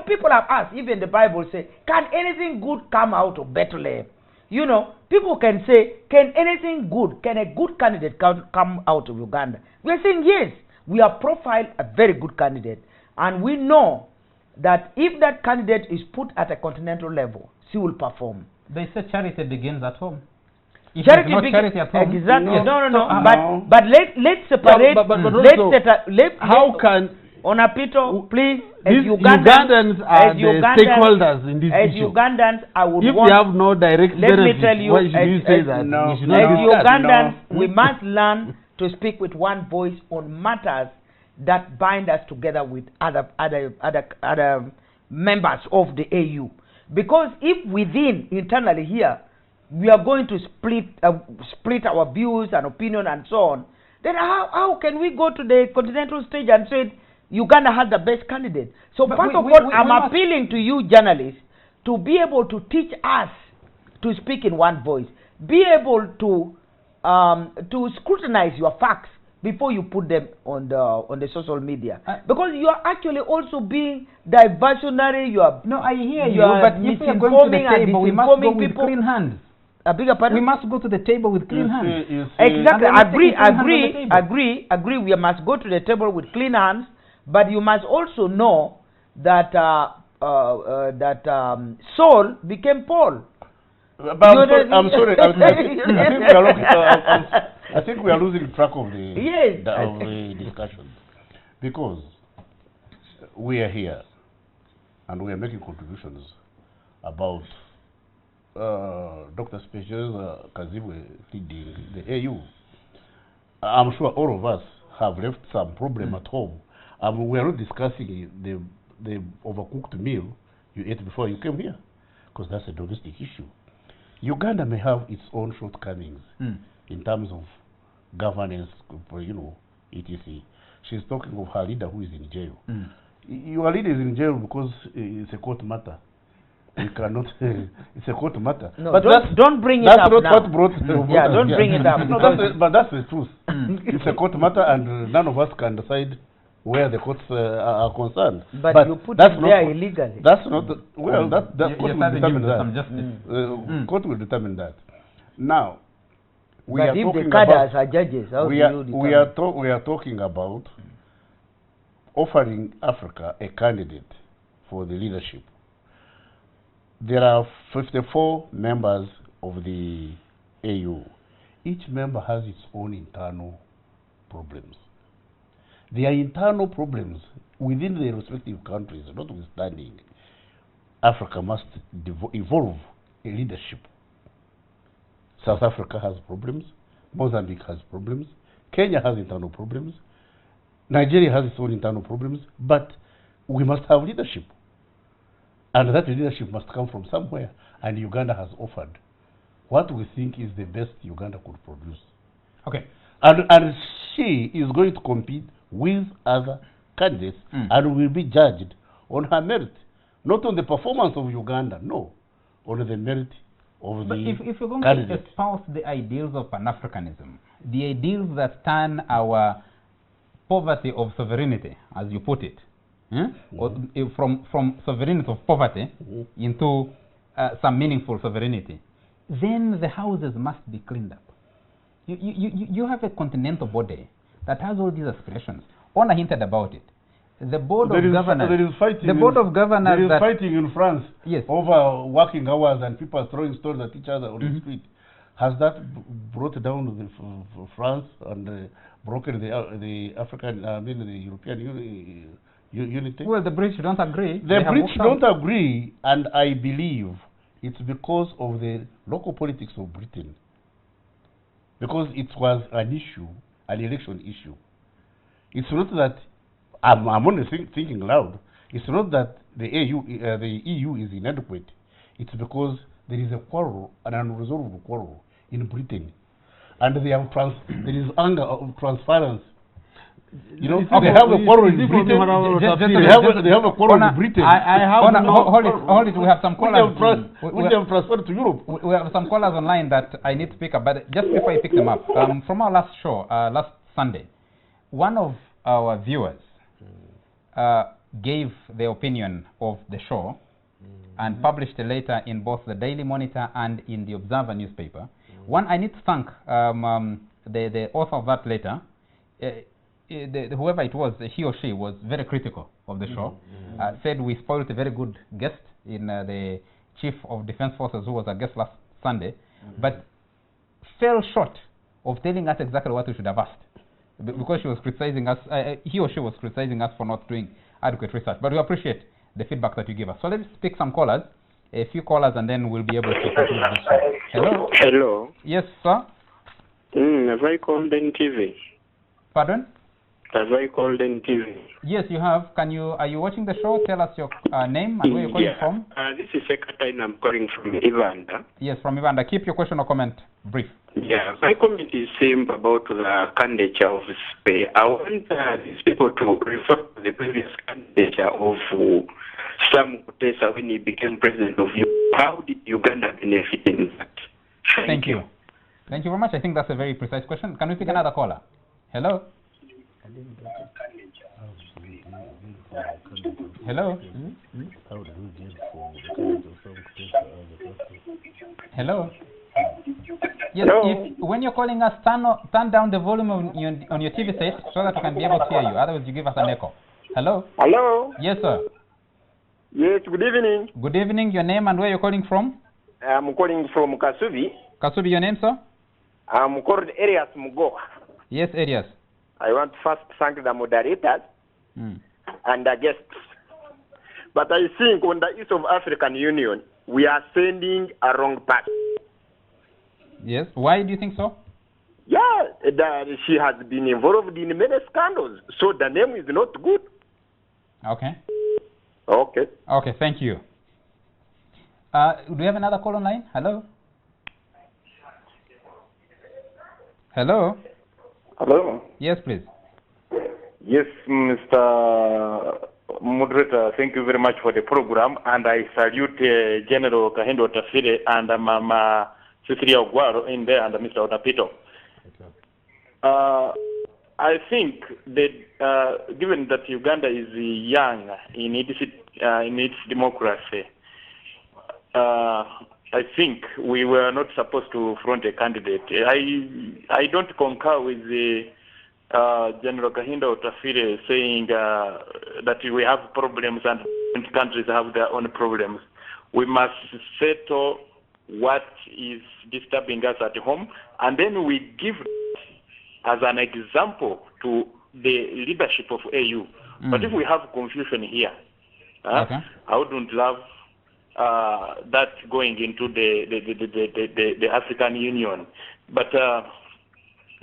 People have asked, even the Bible says, can anything good come out of Bethlehem? People can say, can a good candidate come out of Uganda? We are saying yes. We have profiled a very good candidate. And we know that if that candidate is put at a continental level, she will perform. They say charity begins at home. If charity it's not charity at home. Exactly. No. But let's separate. How can Onapito, please, as Ugandans are the stakeholders in this issue. As Ugandans, I would if want... If you have no direct let benefit, me tell you, why should you say that? No, as Ugandans, we must learn to speak with one voice on matters that bind us together with other members of the AU. Because if within, internally here, we are going to split our views and opinion and so on, then how can we go to the continental stage and say Uganda has the best candidate? So first of all, I'm appealing to you journalists to be able to teach us to speak in one voice, be able to to scrutinize your facts before you put them on the social media, because you are actually also being diversionary. You are I hear you, but if we are going to the table, we must go with clean hands. We must go to the table with clean hands. Exactly. Agree. We must go to the table with clean hands, but you must also know that Saul became Paul. But I'm sorry. I think we are losing track of the discussion, because we are here and we are making contributions about Dr. Specioza Kazibwe leading the AU. I'm sure all of us have left some problem at home. We are not discussing the overcooked meal you ate before you came here, because that's a domestic issue. Uganda may have its own shortcomings in terms of governance, etc. She's talking of her leader who is in jail. Your leader is in jail because it's a court matter. You cannot. It's a court matter. No, but don't bring it up now. That's not what brought. Don't bring it up. No, but that's the truth. It's a court matter, and none of us can decide where the courts are concerned. But you put it there illegally. That's not the, that court will determine that. Court will determine that. Now, we are talking about are judges. We are talking about offering Africa a candidate for the leadership. There are 54 members of the AU. Each member has its own internal problems. There are internal problems within the respective countries, notwithstanding. Africa must evolve a leadership. South Africa has problems. Mozambique has problems. Kenya has internal problems. Nigeria has its own internal problems. But we must have leadership. And that leadership must come from somewhere. And Uganda has offered what we think is the best Uganda could produce. Okay. And she is going to compete with other candidates and will be judged on her merit, not on the performance of Uganda, no, on the merit of the candidate. But if you're going to espouse the ideals of Pan-Africanism, the ideals that turn our poverty of sovereignty, as you put it, or from sovereignty of poverty into some meaningful sovereignty, then the houses must be cleaned up. You have a continental body that has all these aspirations. Ona hinted about it. The board of governors. There is fighting. The board of governors. There is fighting in France. Yes. Over working hours and people throwing stones at each other on the street. Has that brought down France and broken the African, the European unity? Well, the British don't agree. The British don't agree, and I believe it's because of the local politics of Britain. Because it was an issue, an election issue. It's not that, I'm only thinking loud, it's not that the EU is inadequate. It's because there is a quarrel, an unresolved quarrel in Britain. And there is anger of transference. You know, they have a quarrel in Britain. They have a quarrel in Britain. Hold it. We have some callers. Which have transferred to Europe. We have some callers online that I need to pick up. But just before I pick them up, from our last show, last Sunday, one of our viewers gave the opinion of the show and published a letter in both the Daily Monitor and in the Observer newspaper. One, I need to thank the author of that letter. Whoever it was, he or she was very critical of the show. Said we spoiled a very good guest in the Chief of Defense Forces who was a guest last Sunday, but fell short of telling us exactly what we should have asked. Because she was criticizing us, he or she was criticizing us for not doing adequate research. But we appreciate the feedback that you give us. So let's pick some callers, a few callers, and then we'll be able to conclude this show. Hello? Hello. Yes, sir? Have I called in TV? Pardon? Have I called in TV? Yes, you have. Are you watching the show? Tell us your name and where you're calling from. This is Secretary. I'm calling from Uganda. Yes, from Uganda. Keep your question or comment brief. Yeah, my comment is same about the candidature of Spain. I want these people to refer to the previous candidature of Sam Kutesa when he became president of Uganda. How did Uganda benefit in that? Thank you. Thank you very much. I think that's a very precise question. Can we pick another caller? Hello? Hello? Hello? Yes, Hello? when you're calling us, turn down the volume on your TV set so that we can be able to hear you. Otherwise, you give us an echo. Hello? Hello? Yes, sir. Yes, good evening. Good evening. Your name and where you're calling from? I'm calling from Kasubi. Kasubi, your name, sir? I'm called Elias Mugo. Yes, Elias. I want to first thank the moderators and the guests. But I think on the issue of African Union, we are sending a wrong path. Yes. Why do you think so? Yeah, she has been involved in many scandals, so the name is not good. Okay. Okay. Okay, thank you. Do we have another call online? Hello? Hello? Hello. Yes, please. Yes, Mr. Moderator, thank you very much for the program, and I salute General Kahinda Otafiire and Mama Cecilia Ogwal in there and Mr. Otapiire. I think that given that Uganda is young in its democracy, I think we were not supposed to front a candidate. I don't concur with the General Kahinda Otafiire saying that we have problems and countries have their own problems. We must settle what is disturbing us at home, and then we give as an example to the leadership of AU. But if we have confusion here, I wouldn't love that going into the African Union. But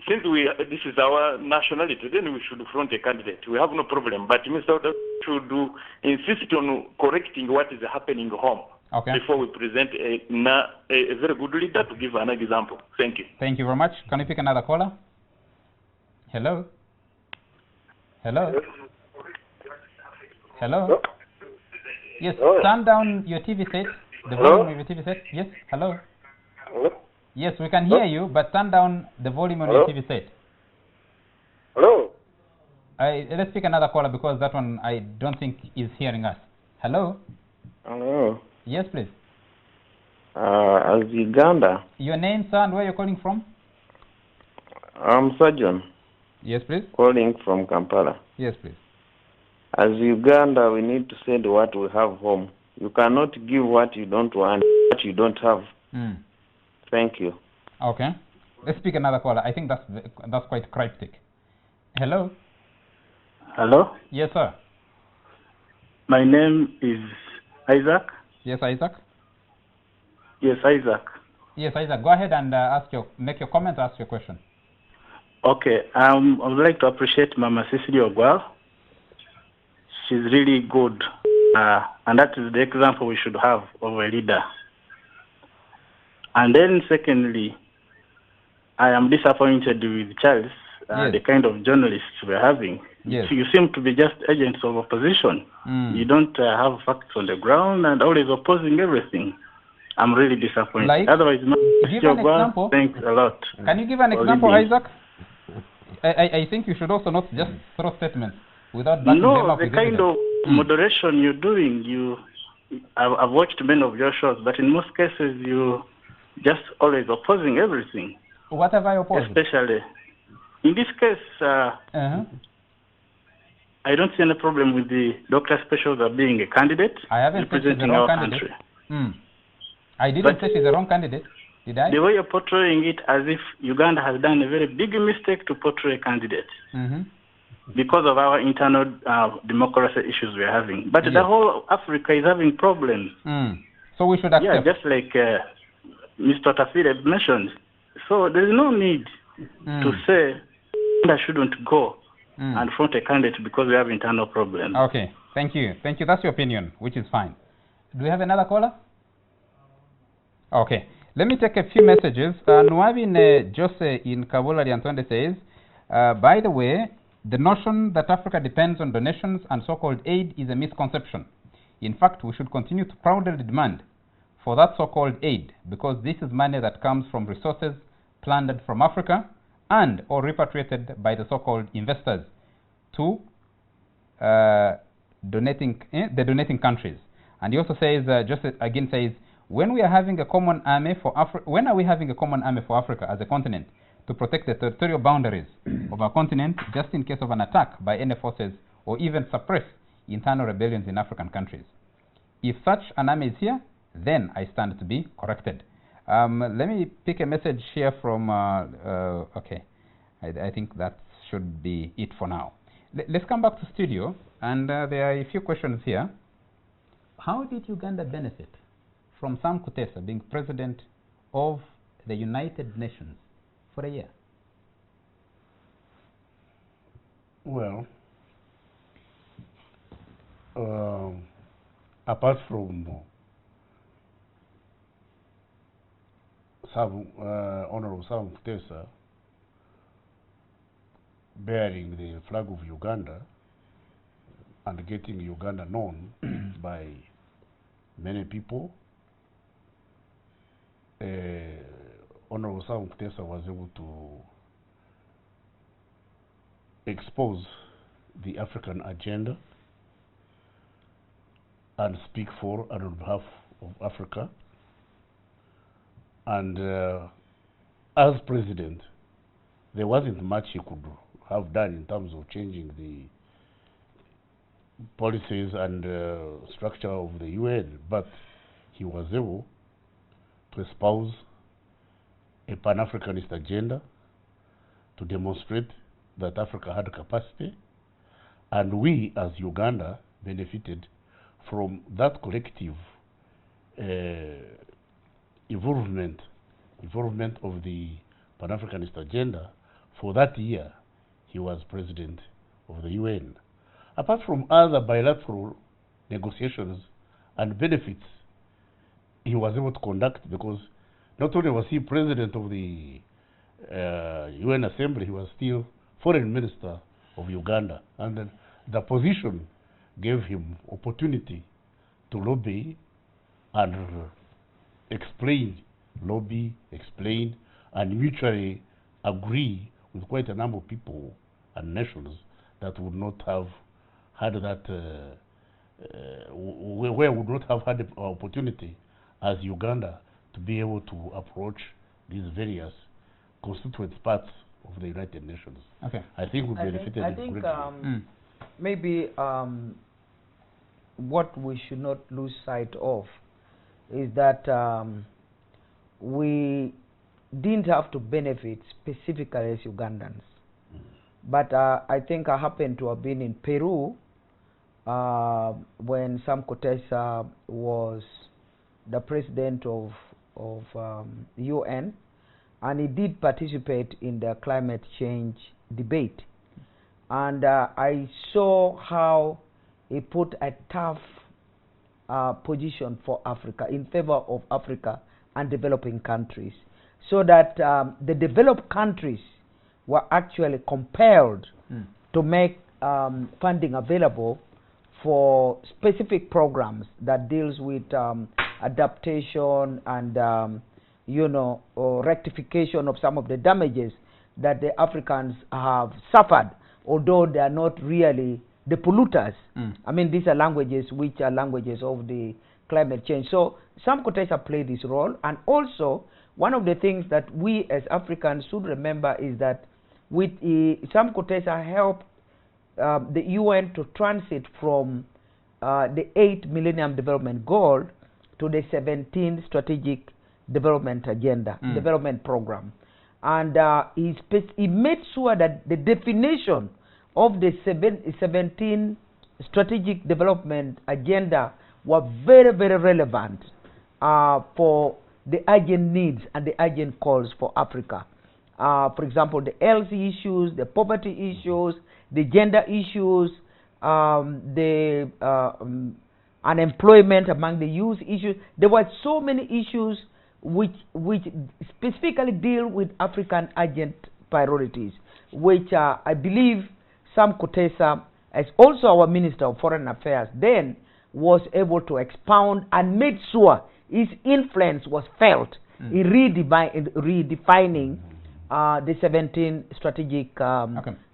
since this is our nationality, then we should front a candidate. We have no problem. But Mr. Oda should insist on correcting what is happening home before we present a very good leader to give an example. Thank you. Thank you very much. Can you pick another caller? Hello? Hello? Hello? Yes, turn down your TV set, the volume of your TV set. Yes, hello? Hello? Yes, we can hear you, but turn down the volume on your TV set. Hello? Let's pick another caller because that one I don't think is hearing us. Hello? Hello. Yes, please. As Uganda. Your name, sir, and where you're calling from? I'm Surgeon. Yes, please. Calling from Kampala. Yes, please. As Uganda, we need to send what we have home. You cannot give what you don't want, what you don't have. Thank you. Okay. Let's pick another caller. I think that's quite cryptic. Hello? Hello? Yes, sir. My name is Isaac. Yes, Isaac? Yes, Isaac. Yes, Isaac. Go ahead and make your comment, ask your question. Okay. I would like to appreciate Mama Cecilia Ogwal. She's really good. And that is the example we should have of a leader. And then secondly, I am disappointed with Charles, the kind of journalists we're having. Yes. You seem to be just agents of opposition. You don't have facts on the ground and always opposing everything. I'm really disappointed. Like, otherwise, give an example. Thanks a lot. Can you give an example, Isaac? I think you should also not just throw statements without backing them up with kind of moderation you're doing, I've watched many of your shows, but in most cases you just always opposing everything. What have I opposed? Especially in this case, I don't see any problem with the Dr. Specioza being a candidate. I haven't said she's the wrong candidate. I didn't say she's the wrong candidate, did I? The way you're portraying it as if Uganda has done a very big mistake to portray a candidate because of our internal democracy issues we're having. But the whole Africa is having problems. So we should accept. Yeah, just like Mr. Otafiire mentioned. So there is no need to say that shouldn't go and front a candidate because we have internal problems. Okay, thank you. Thank you. That's your opinion, which is fine. Do we have another caller? Okay. Let me take a few messages. Nwabin Jose in Kabulari Antonde says, by the way, the notion that Africa depends on donations and so-called aid is a misconception. In fact, we should continue to proudly demand for that so-called aid because this is money that comes from resources plundered from Africa and or repatriated by the so-called investors to the donating countries. And he also says, just again says, when we are having a common army for when are we having a common army for Africa as a continent to protect the territorial boundaries of our continent, just in case of an attack by any forces or even suppress internal rebellions in African countries? If such an army is here, then I stand to be corrected. Let me pick a message here from, okay, I think that should be it for now. Let's come back to studio, and there are a few questions here. How did Uganda benefit from Sam Kutesa being president of the United Nations for a year? Well, apart from Honorable Sam Kutesa bearing the flag of Uganda and getting Uganda known by many people, Honorable Sam Kutesa was able to expose the African agenda and speak for and on behalf of Africa. And as president, there wasn't much he could have done in terms of changing the policies and structure of the UN, but he was able to espouse a Pan-Africanist agenda to demonstrate that Africa had capacity, and we as Uganda benefited from that collective involvement of the Pan-Africanist agenda. For that year, he was president of the UN. Apart from other bilateral negotiations and benefits he was able to conduct, because not only was he president of the UN Assembly, he was still foreign minister of Uganda, and then the position gave him opportunity to lobby and explain, and mutually agree with quite a number of people and nations that would not have had that, where would not have had the opportunity as Uganda to be able to approach these various constituent parts of the United Nations. Okay. I think we benefited greatly. Maybe what we should not lose sight of is that we didn't have to benefit specifically as Ugandans. But I think I happened to have been in Peru when Sam Kutesa was the president of UN, and he did participate in the climate change debate. And I saw how he put a tough position for Africa, in favor of Africa and developing countries, so that the developed countries were actually compelled to make funding available for specific programs that deals with adaptation and rectification of some of the damages that the Africans have suffered, although they are not really the polluters. I mean, these are languages which are languages of the climate change. So Sam Kutesa played this role, and also one of the things that we as Africans should remember is that with Sam Kutesa helped the UN to transit from the 8th Millennium Development Goal to the 17th Strategic Development Agenda, Development Program. And he made sure that the definition of the 17th Strategic Development Agenda were very, very relevant for the urgent needs and the urgent calls for Africa. For example, the health issues, the poverty issues, the gender issues, the unemployment among the youth issues. There were so many issues which specifically deal with African urgent priorities, which I believe Sam Kutesa, as also our Minister of Foreign Affairs then, was able to expound and made sure his influence was felt in redefining the 17 strategic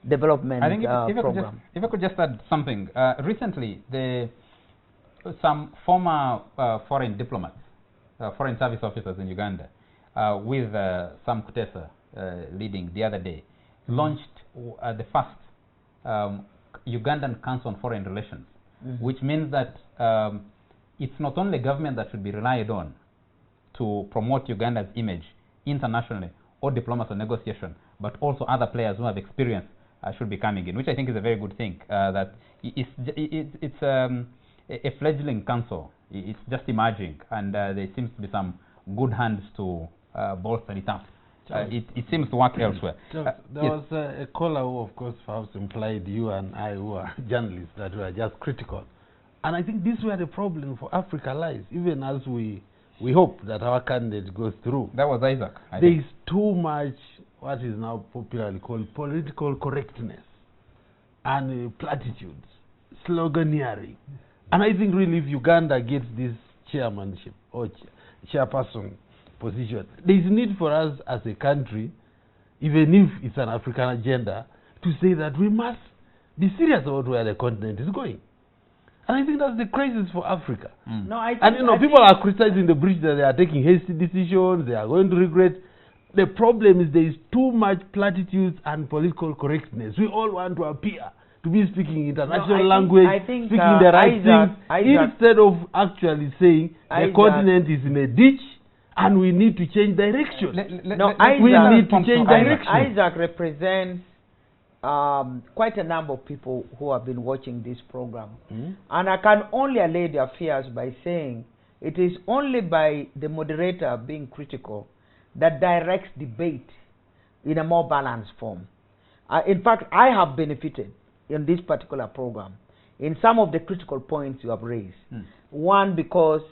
development I think program. If I could just add something. Recently, some former foreign diplomats, foreign service officers in Uganda, with Sam Kutesa leading the other day, launched the first Ugandan Council on Foreign Relations, which means that it's not only government that should be relied on to promote Uganda's image internationally or diplomacy or negotiation, but also other players who have experience should be coming in, which I think is a very good thing. That it's a fledgling council. It's just emerging, and there seems to be some good hands to bolster it up. It seems to work elsewhere. There was a caller who, of course, perhaps implied you and I, who are journalists, that were just critical. And I think this is where the problem for Africa lies, even as we hope that our candidate goes through. That was Isaac. There is too much what is now popularly called political correctness and platitudes, sloganeering. And I think really if Uganda gets this chairmanship or chairperson position, there is need for us as a country, even if it's an African agenda, to say that we must be serious about where the continent is going. And I think that's the crisis for Africa. No, and people are criticizing the British that they are taking hasty decisions, they are going to regret. The problem is there is too much platitudes and political correctness. We all want to appear to be speaking international language, speaking the right things, instead of actually saying the continent is in a ditch and we need to change direction. We need to change direction. Isaac represents quite a number of people who have been watching this program. And I can only allay their fears by saying it is only by the moderator being critical that directs debate in a more balanced form. In fact, I have benefited in this particular program in some of the critical points you have raised. One, because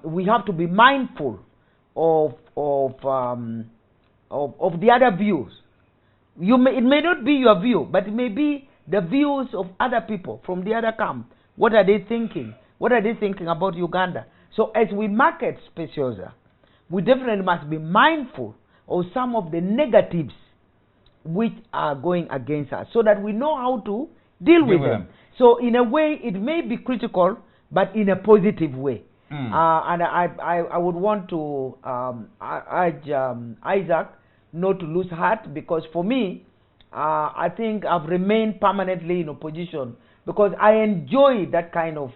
we have to be mindful of the other views. It may not be your view, but it may be the views of other people from the other camp. What are they thinking? What are they thinking about Uganda? So as we market Specioza, we definitely must be mindful of some of the negatives which are going against us, so that we know how to deal with them. So in a way, it may be critical, but in a positive way. And I would want to urge Isaac not to lose heart, because for me, I think I've remained permanently in opposition because I enjoy that kind of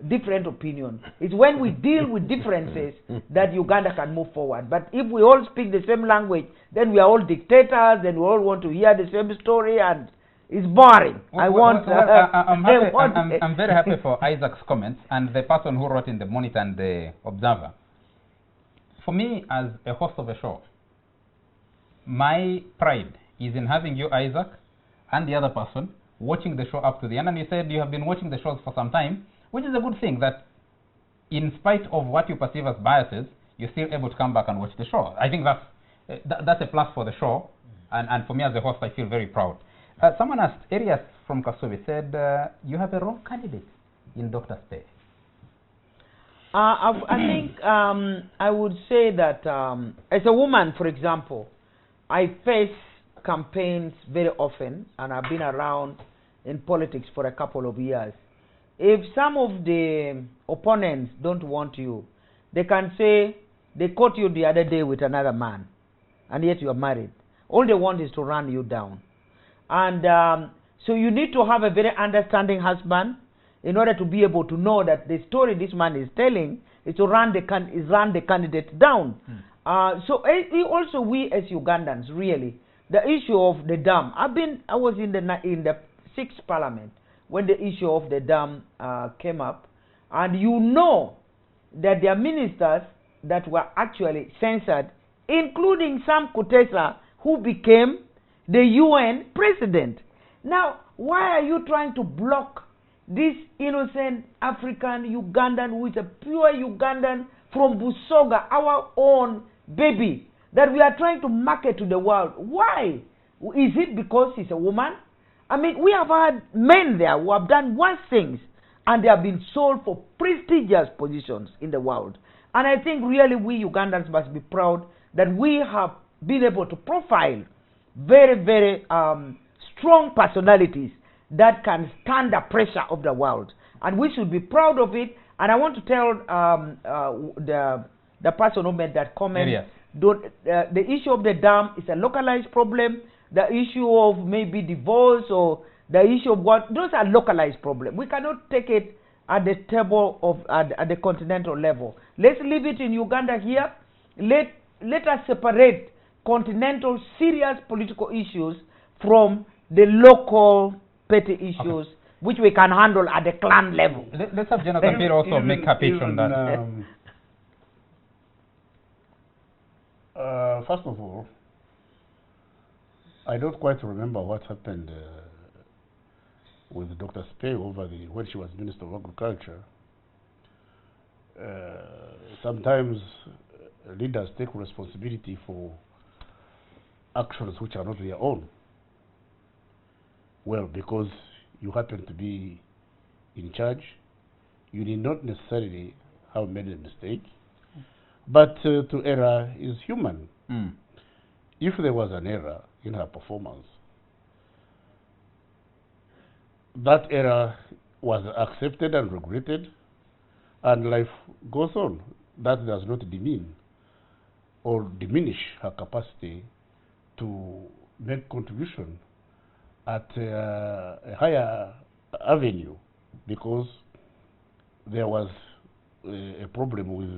different opinion. It's when we deal with differences that Uganda can move forward. But if we all speak the same language, then we are all dictators and we all want to hear the same story, and it's boring. I'm very happy for Isaac's comments and the person who wrote in the Monitor and the Observer. For me, as a host of a show, my pride is in having you, Isaac, and the other person watching the show up to the end. And you said you have been watching the shows for some time, which is a good thing, that in spite of what you perceive as biases, you're still able to come back and watch the show. I think that's a plus for the show, and for me as a host, I feel very proud. Someone asked, Arias from Kasubi said, you have a wrong candidate in Dr. Spey. I think I would say that as a woman, for example, I face campaigns very often, and I've been around in politics for a couple of years. If some of the opponents don't want you, they can say they caught you the other day with another man, and yet you are married. All they want is to run you down. And so you need to have a very understanding husband in order to be able to know that the story this man is telling is to run the candidate down. So also we as Ugandans, really, the issue of the dam. I was in the 6th Parliament when the issue of the dam came up, and you know that there are ministers that were actually censored, including Sam Kutesa, who became the UN president. Now, why are you trying to block this innocent African Ugandan who is a pure Ugandan from Busoga, our own baby, that we are trying to market to the world? Why? Is it because he's a woman? I mean, we have had men there who have done worse things, and they have been sold for prestigious positions in the world. And I think really we Ugandans must be proud that we have been able to profile very, very strong personalities that can stand the pressure of the world. And we should be proud of it. And I want to tell the person who made that comment, the issue of the dam is a localized problem. The issue of maybe divorce or the issue of what, those are localized problems. We cannot take it at the table of, at the continental level. Let's leave it in Uganda here. Let us separate continental serious political issues from the local petty issues, which we can handle at the clan level. Let's have General Otafiire also make a pitch on that. First of all, I don't quite remember what happened with Dr. Spey when she was Minister of Agriculture. Sometimes leaders take responsibility for actions which are not their own. Well, because you happen to be in charge, you need not necessarily have made a mistake, but to error is human. If there was an error in her performance, that error was accepted and regretted, and life goes on. That does not demean or diminish her capacity to make contribution at a higher avenue, because there was a problem with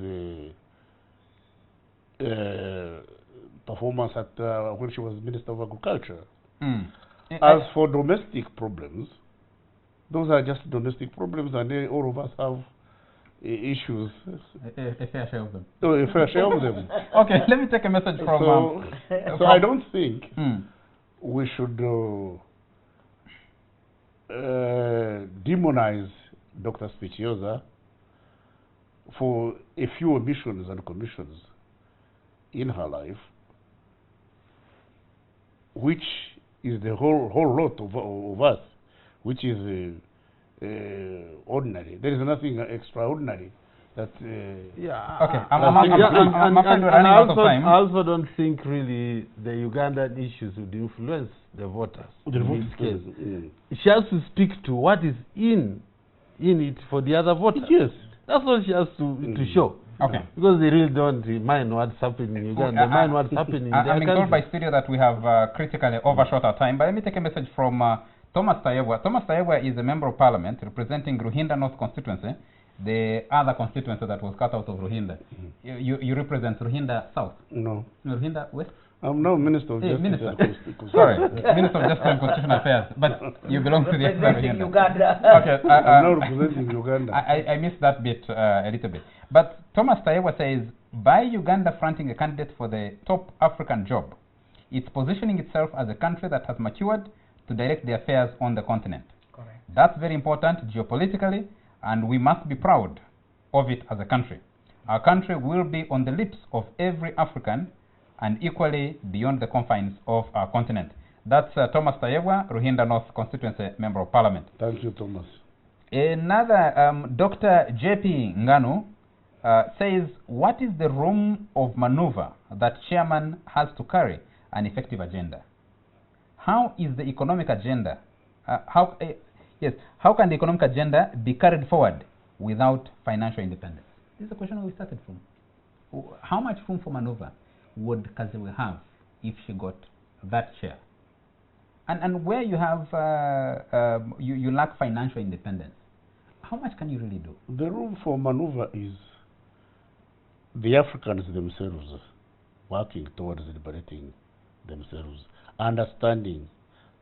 performance at when she was Minister of Agriculture. As for domestic problems, those are just domestic problems, and all of us have issues. A fair share of them. So a fair share of them. Okay, let me take a message from... So I don't think we should demonize Dr. Specioza for a few omissions and commissions in her life, which is the whole lot of us, which is ordinary. There is nothing extraordinary. That okay. I also don't think really the Ugandan issues would influence the voters. She has to speak to what is in it for the other voters. Yes, that's what she has to show. Okay. Because they really don't mind what's happening in Uganda. They mind what's happening in their country. I'm told by studio that we have critically overshot our time, but let me take a message from Thomas Tayebwa. Thomas Tayebwa is a member of parliament representing Ruhinda North constituency, the other constituency that was cut out of Ruhinda. You represent Ruhinda South? No. Ruhinda West? I'm now Minister of Justice. Minister. Sorry, Minister of Justice and Constitutional Affairs, but you belong to the representing Uganda. Okay, I'm now representing Uganda. I missed that bit a little bit. But Thomas Tayebwa says, by Uganda fronting a candidate for the top African job, it's positioning itself as a country that has matured to direct the affairs on the continent. Correct. That's very important geopolitically, and we must be proud of it as a country. Our country will be on the lips of every African and equally beyond the confines of our continent. That's Thomas Tayebwa, Ruhinda North constituency member of parliament. Thank you, Thomas. Another, Dr. J.P. Nganu says, what is the room of maneuver that chairman has to carry an effective agenda? How is the economic agenda, how can the economic agenda be carried forward without financial independence? This is the question we started from. How much room for maneuver would Kazibwe have if she got that chair? And where you have, you lack financial independence, how much can you really do? The room for maneuver is the Africans themselves working towards liberating themselves, understanding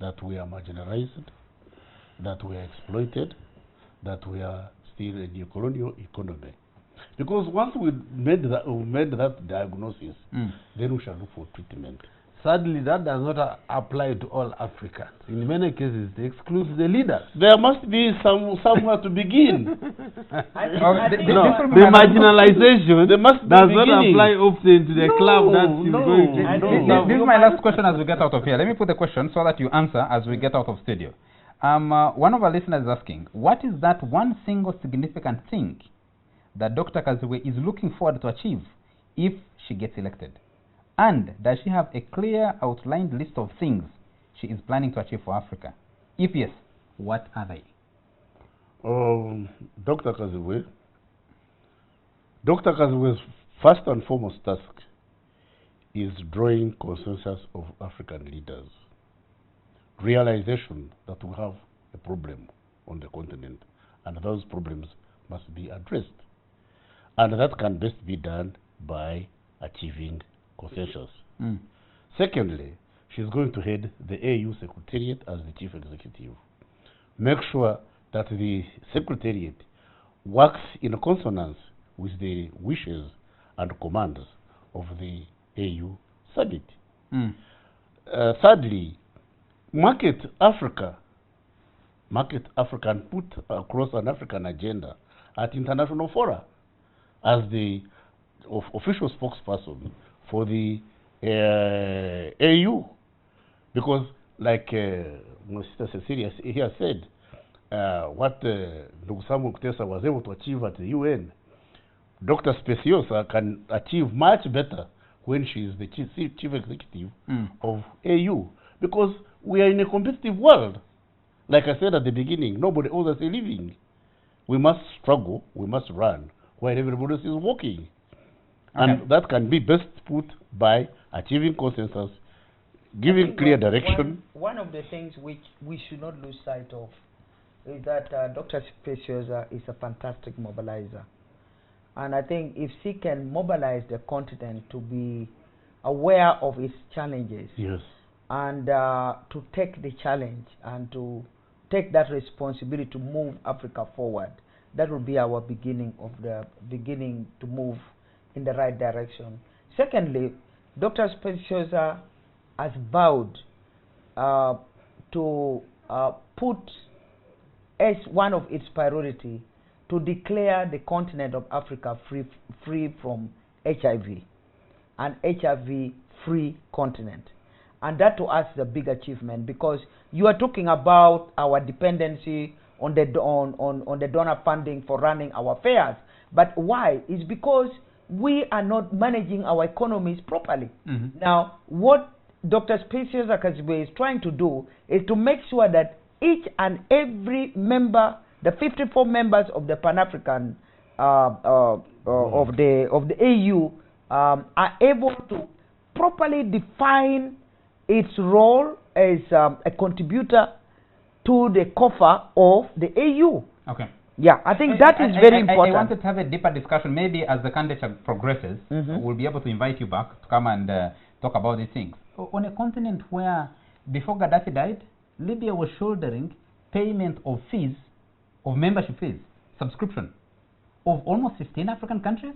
that we are marginalized, that we are exploited, that we are still a neo-colonial economy. Because once we made that diagnosis, then we shall look for treatment. Sadly, that does not apply to all Africans. In many cases, they exclude the leaders. There must be somewhere to begin. The marginalization does not apply often to the club that is going to. This is my last question as we get out of here. Let me put the question so that you answer as we get out of studio. One of our listeners is asking, what is that one single significant thing that Dr. Kazibwe is looking forward to achieve if she gets elected? And does she have a clear outlined list of things she is planning to achieve for Africa? If yes, what are they? Dr. Kazibwe's first and foremost task is drawing consensus of African leaders. Realization that we have a problem on the continent and those problems must be addressed. And that can best be done by achieving consensus. Secondly, she's going to head the AU Secretariat as the Chief Executive. Make sure that the Secretariat works in consonance with the wishes and commands of the AU Summit. Thirdly, market Africa and put across an African agenda at international fora as the official spokesperson for the AU. Because like Mr. Cecilia here said, what Ndugusamu Kutesa was able to achieve at the UN, Dr. Specioza can achieve much better when she is the chief executive of AU. Because we are in a competitive world. Like I said at the beginning, nobody owes us a living. We must struggle, we must run, while everybody else is walking. And that can be best put by achieving consensus, giving clear direction. One of the things which we should not lose sight of is that Dr. Specioza is a fantastic mobilizer. And I think if she can mobilize the continent to be aware of its challenges, yes, and to take the challenge and to take that responsibility to move Africa forward, that will be our beginning to move in the right direction. Secondly, Dr. Specioza has vowed to put as one of its priority to declare the continent of Africa free from HIV, an HIV-free continent. And that to us is a big achievement, because you are talking about our dependency on the donor funding for running our affairs. But why? It's because we are not managing our economies properly. Now, what Dr. Specioza Kazibwe is trying to do is to make sure that each and every member, the 54 members of the Pan-African of the AU, are able to properly define its role as a contributor to the coffer of the AU. Okay. Yeah, I think that is very important. I wanted to have a deeper discussion. Maybe as the candidature progresses, we'll be able to invite you back to come and talk about these things. On a continent where, before Gaddafi died, Libya was shouldering payment of fees, of membership fees, subscription, of almost 15 African countries,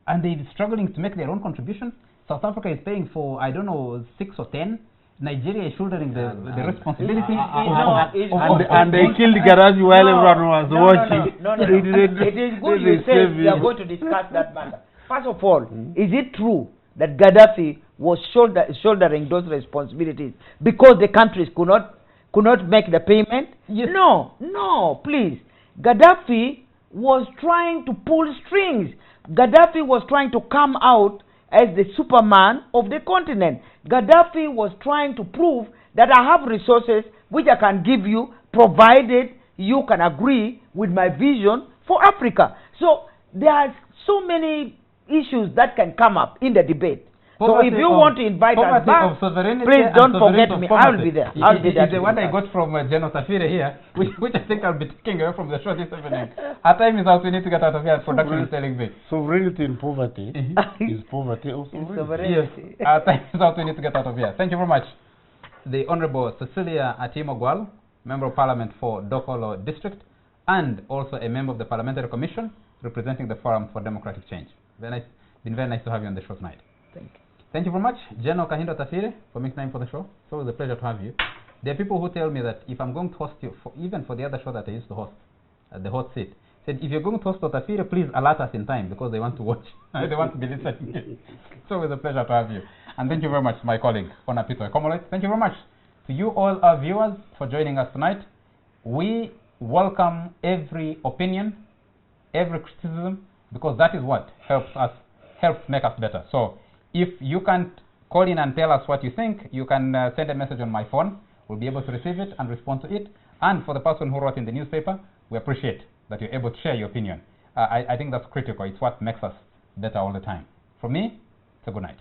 and they're struggling to make their own contribution. South Africa is paying for, I don't know, 6 or 10. Nigeria is shouldering the responsibility. And they killed Gaddafi while everyone was watching. No. It is good you said we are going to discuss that matter. First of all, is it true that Gaddafi was shouldering those responsibilities because the countries could not make the payment? Yes. No, please. Gaddafi was trying to pull strings. Gaddafi was trying to come out as the Superman of the continent. Gaddafi was trying to prove that I have resources which I can give you, provided you can agree with my vision for Africa. So there are so many issues that can come up in the debate. So if you want to invite us back, please don't forget me. I'll be there. I'll be there. The one I got from Otafiire here, which I think I'll be taking away from the show this evening. Our time is out. We need to get out of here. Production is telling me. Sovereignty in poverty is poverty of sovereignty. Yes. Our time is out. We need to get out of here. Thank you very much. The Honorable Cecilia Ogwal, Member of Parliament for Dokolo District, and also a member of the Parliamentary Commission representing the Forum for Democratic Change. Been very nice to have you on the show tonight. Thank you. Thank you very much, General Kahinda Otafiire, for making time for the show. It's always a pleasure to have you. There are people who tell me that if I'm going to host you, even for the other show that I used to host, the hot seat, said if you're going to host Otafiire, please alert us in time because they want to watch. They want to be listening. It's always a pleasure to have you. And thank you very much to my colleague, Hona Peter Komolot. Thank you very much to you all our viewers for joining us tonight. We welcome every opinion, every criticism, because that is what helps make us better. So If you can't call in and tell us what you think, you can send a message on my phone. We'll be able to receive it and respond to it. And for the person who wrote in the newspaper, we appreciate that you're able to share your opinion. I think that's critical. It's what makes us better all the time. From me, it's a good night.